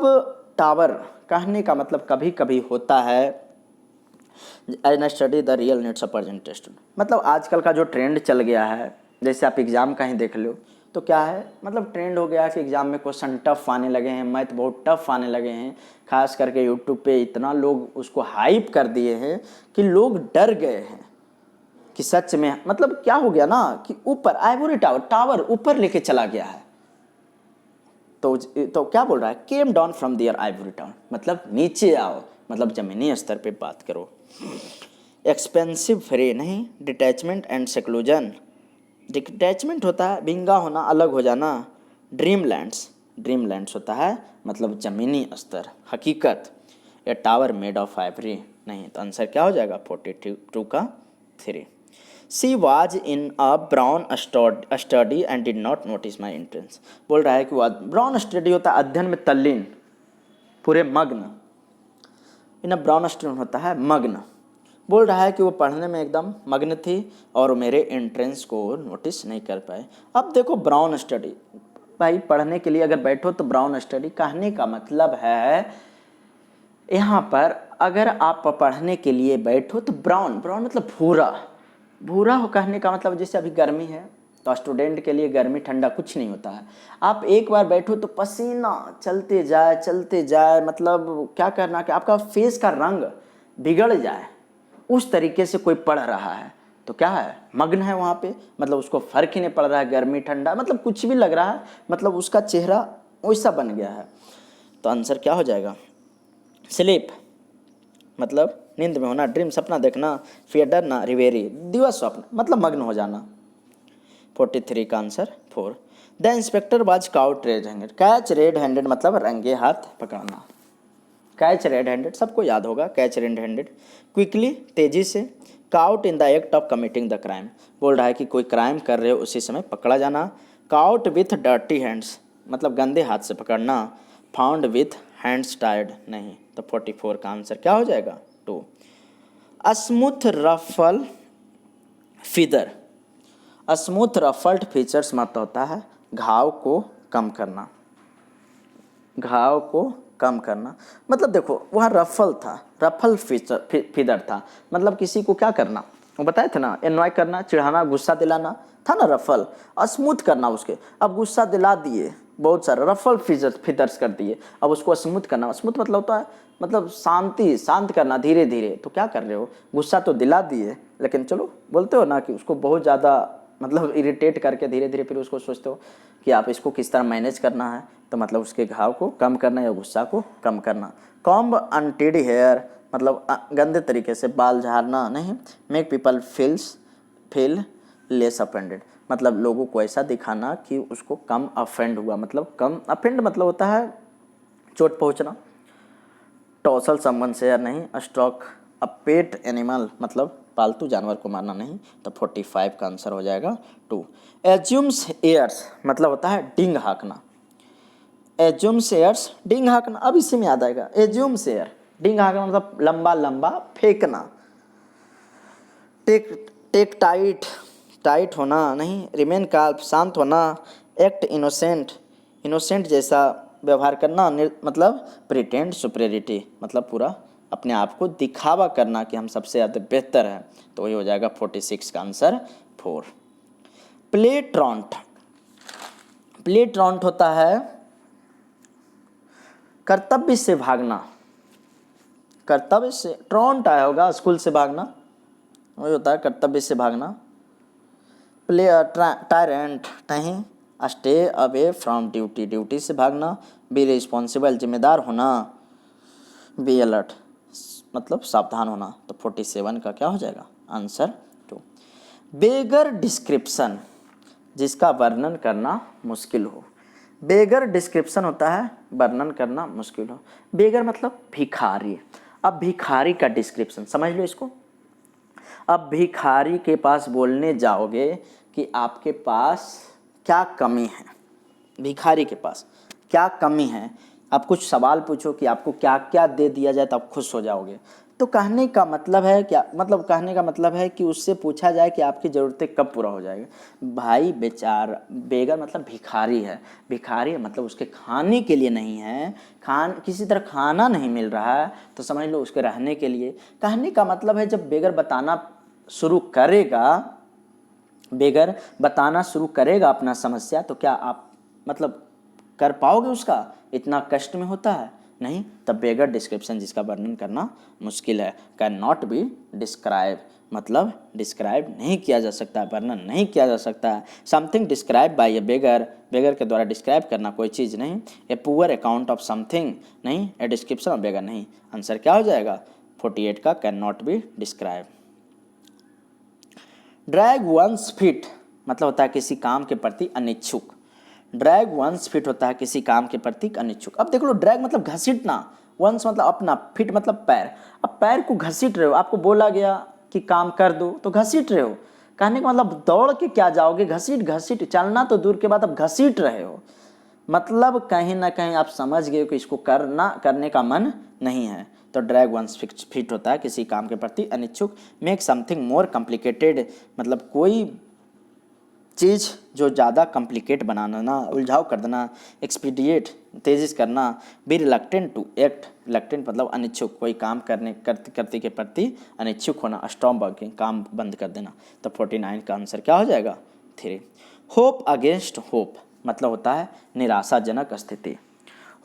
टावर कहने का मतलब कभी कभी होता है and study the real needs of present student, मतलब आजकल का जो ट्रेंड चल गया है, जैसे आप एग्ज़ाम का ही देख लो तो क्या है, मतलब ट्रेंड हो गया है कि एग्ज़ाम में क्वेश्चन टफ आने लगे हैं, मैथ बहुत टफ आने लगे हैं। खास करके यूट्यूब पे इतना लोग उसको हाइप कर दिए हैं कि लोग डर गए हैं कि सच में मतलब क्या हो गया ना कि ऊपर आइवरी टावर ऊपर लेके चला गया है। तो क्या बोल रहा है, came down from their ivory tower मतलब नीचे आओ, मतलब ज़मीनी स्तर पे बात करो। एक्सपेंसिव फ्री नहीं, डिटैचमेंट एंड सेक्लूजन, डिटैचमेंट होता है भिंगा होना, अलग हो जाना। ड्रीमलैंड्स होता है मतलब ज़मीनी स्तर, हकीकत। ए टावर मेड ऑफ आइवरी, नहीं, तो आंसर क्या हो जाएगा 42 का 3। She was in a brown study and did not notice my entrance, बोल रहा है कि वह ब्राउन स्टडी होता है अध्ययन में तल्लीन, पूरे मग्न, इन ब्राउन स्टडी होता है मग्न, बोल रहा है कि वो पढ़ने में एकदम मग्न थी और वो मेरे एंट्रेंस को नोटिस नहीं कर पाए। अब देखो ब्राउन स्टडी, भाई पढ़ने के लिए अगर बैठो तो ब्राउन स्टडी, कहने का मतलब है यहाँ पर अगर आप पढ़ने के लिए बैठो तो ब्राउन, ब्राउन मतलब भूरा, भूरा हो, कहने का मतलब जैसे अभी गर्मी है तो स्टूडेंट के लिए गर्मी ठंडा कुछ नहीं होता है, आप एक बार बैठो तो पसीना चलते जाए, मतलब क्या करना कि आपका फेस का रंग बिगड़ जाए, उस तरीके से कोई पढ़ रहा है तो क्या है, मग्न है वहाँ पे, मतलब उसको फर्क ही नहीं पड़ रहा है गर्मी ठंडा, मतलब कुछ भी लग रहा है, मतलब उसका चेहरा वैसा बन गया है। तो आंसर क्या हो जाएगा, स्लीप मतलब नींद में होना, ड्रीम सपना देखना, फियर डरना, रिवेरी दिवस स्वप्न मतलब मग्न हो जाना। 43 का answer 4। The inspector was cout red handed, catch red handed मतलब रंगे हाथ पकड़ना, कैच रेड हैंडेड सबको याद होगा, कैच रेड हैंडेड क्विकली तेजी से, cout in the act of committing the crime, बोल रहा है कि कोई क्राइम कर रहे हो उसी समय पकड़ा जाना, काउट विथ डर्टी हैंड्स मतलब गंदे हाथ से पकड़ना, फाउंड विथ हैंड्स टायर्ड, नहीं, तो 44 का आंसर क्या हो जाएगा 2। Smooth ruffle feather, smooth ruffled features मतलब होता है घाव को कम करना, घाव को कम करना, मतलब देखो वहाँ रफल था, रफल फीदर था, मतलब किसी को क्या करना, वो बताए थे ना, एनॉय करना, चिढ़ाना, गुस्सा दिलाना था ना रफल, स्मूथ करना उसके, अब गुस्सा दिला दिए बहुत सारा, रफल फीदर्स कर दिए, अब उसको स्मूथ करना, स्मूथ मतलब होता है मतलब शांत करना धीरे धीरे, तो क्या कर रहे हो, गुस्सा तो दिला दिए लेकिन चलो बोलते हो ना कि उसको बहुत ज़्यादा मतलब इरिटेट करके धीरे धीरे फिर उसको सोचते हो कि आप इसको किस तरह मैनेज करना है, तो मतलब उसके घाव को कम करना या गुस्सा को कम करना। कॉम्ब अनटिड हेयर मतलब गंदे तरीके से बाल झाड़ना, नहीं, make people feel less offended मतलब लोगों को ऐसा दिखाना कि उसको कम अफेंड हुआ, मतलब कम अफेंड मतलब होता है चोट पहुंचना, टॉसल समवन से, नहीं, स्ट्रोक अ पेट एनिमल मतलब पालतू जानवर को मारना, नहीं, तो 45 का आंसर हो जाएगा 2। एज्यूम्स एयर्स मतलब होता है डिंग हाँकना, एज्यूम्स एयर्स डिंग हाँकना, अब इसी में याद आएगा, एज्यूम्स एयर डिंग हाँकना मतलब लंबा लंबा फेंकना, टेक टाइट होना, नहीं, रिमेन काल्म शांत होना, एक्ट इनोसेंट जैसा व्यवहार करना, मतलब प्रिटेंड सुपीरियरिटी मतलब पूरा अपने आप को दिखावा करना कि हम सबसे ज़्यादा बेहतर हैं, तो वही हो जाएगा 46 का आंसर 4। प्लेट्रॉन्ट होता है कर्तव्य से भागना, कर्तव्य से ट्रॉन्ट आया होगा स्कूल से भागना, वही होता है कर्तव्य से भागना। प्ले टायरेंट, नहीं, स्टे अवे फ्रॉम ड्यूटी से भागना, बी रिस्पॉन्सिबल जिम्मेदार होना, बी अलर्ट मतलब सावधान होना, तो 47 का क्या हो जाएगा आंसर 2। बेगर डिस्क्रिप्शन जिसका वर्णन करना मुश्किल हो, बेगर डिस्क्रिप्शन होता है वर्णन करना मुश्किल हो, बेगर मतलब भिखारी, अब भिखारी का डिस्क्रिप्शन समझ लो इसको, अब भिखारी के पास बोलने जाओगे कि आपके पास क्या कमी है, भिखारी के पास क्या कमी है, आप कुछ सवाल पूछो कि आपको क्या क्या दे दिया जाए तो आप खुश हो जाओगे, तो कहने का मतलब है क्या, मतलब कहने का मतलब है कि उससे पूछा जाए कि आपकी ज़रूरतें कब पूरा हो जाएगा। भाई बेचारा बेगर मतलब भिखारी है, भिखारी मतलब उसके खाने के लिए नहीं है, किसी तरह खाना नहीं मिल रहा है, तो समझ लो उसके रहने के लिए। कहने का मतलब है जब बेगर बताना शुरू करेगा अपना समस्या, तो क्या आप मतलब कर पाओगे उसका, इतना कष्ट में होता है नहीं, तब बेगर डिस्क्रिप्शन जिसका वर्णन करना मुश्किल है, कैन नॉट बी डिस्क्राइब मतलब डिस्क्राइब नहीं किया जा सकता, वर्णन नहीं किया जा सकता। समथिंग डिस्क्राइब बाय ए बेगर, बेगर के द्वारा डिस्क्राइब करना कोई चीज़ नहीं। A poor account of something, नहीं, ए डिस्क्रिप्शन ऑफ बेगर, नहीं। आंसर क्या हो जाएगा 48 का, can not be describe. Drag one's feet मतलब होता है किसी काम के प्रति अनिच्छुक, ड्रैग वंस फीट होता है किसी काम के प्रति अनिच्छुक। अब देख लो ड्रैग मतलब घसीटना, वंस मतलब अपना, फिट मतलब पैर। अब पैर को घसीट रहे हो, आपको बोला गया कि काम कर दो तो घसीट रहे हो। कहने का मतलब दौड़ के क्या जाओगे, घसीट घसीट, चलना तो दूर के बाद अब घसीट रहे हो। मतलब कहीं ना कहीं आप समझ गए कि इसको करने का मन नहीं है। तो ड्रैग वंस फिट होता है किसी काम के प्रति अनिच्छुक। मेक समथिंग मोर कॉम्प्लिकेटेड मतलब कोई चीज़ जो ज़्यादा कॉम्प्लिकेट बनाना, ना उलझाव कर देना। एक्सपीडिएट तेजी से करना। Be reluctant to act, reluctant मतलब अनिच्छुक, कोई काम करते के प्रति अनिच्छुक होना। स्टॉप वर्किंग काम बंद कर देना। तो 49 का आंसर क्या हो जाएगा 3। होप अगेंस्ट होप मतलब होता है निराशाजनक स्थिति।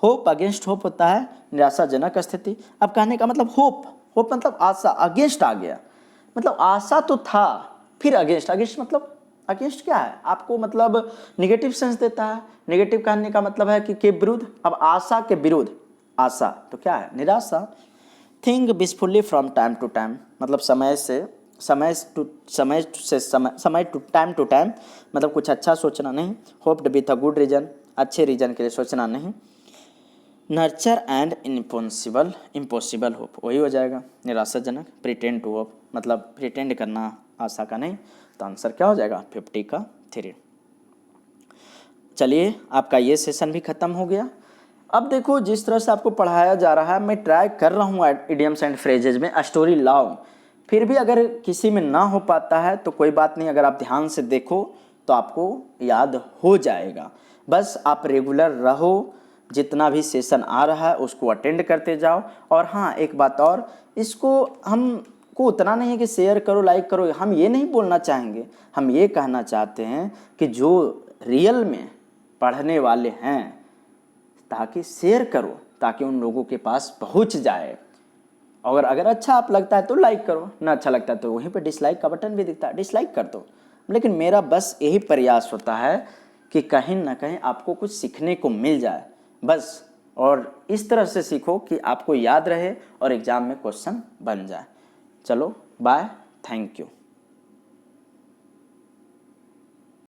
होप अगेंस्ट होप होता है निराशाजनक स्थिति। अब कहने का मतलब होप, होप मतलब आशा, अगेंस्ट आ गया मतलब आशा तो था फिर अगेंस्ट, अगेंस्ट मतलब अगेंस्ट क्या है आपको मतलब निगेटिव सेंस देता है। निगेटिव कहने का मतलब है कि के विरुद्ध। अब आशा के विरुद्ध आशा तो क्या है निराशा। Think wishfully from time to time मतलब समय टू टाइम मतलब कुछ अच्छा सोचना नहीं। Hoped with a good reason अच्छे रीजन के लिए सोचना नहीं। नर्चर एंड इम्पॉसिबल होप वही हो जाएगा निराशाजनक। प्रिटेंड टू होप मतलब प्रिटेंड करना आशा का नहीं। तो आंसर क्या हो जाएगा 50 का 3। चलिए आपका ये सेशन भी ख़त्म हो गया। अब देखो जिस तरह से आपको पढ़ाया जा रहा है मैं ट्राई कर रहा हूँ इडियम्स एंड फ्रेजेज में स्टोरी लाऊं। फिर भी अगर किसी में ना हो पाता है तो कोई बात नहीं, अगर आप ध्यान से देखो तो आपको याद हो जाएगा। बस आप रेगुलर रहो, जितना भी सेशन आ रहा है उसको अटेंड करते जाओ। और हाँ एक बात और, इसको हमको उतना नहीं है कि शेयर करो लाइक करो, हम ये नहीं बोलना चाहेंगे। हम ये कहना चाहते हैं कि जो रियल में पढ़ने वाले हैं ताकि शेयर करो ताकि उन लोगों के पास पहुंच जाए। और अगर अच्छा आप लगता है तो लाइक करो, ना अच्छा लगता है तो वहीं पे डिसलाइक का बटन भी दिखता है, डिसलाइक कर दो। लेकिन मेरा बस यही प्रयास होता है कि कहीं ना कहीं आपको कुछ सीखने को मिल जाए बस। और इस तरह से सीखो कि आपको याद रहे और एग्ज़ाम में क्वेश्चन बन जाए। चलो बाय, थैंक यू।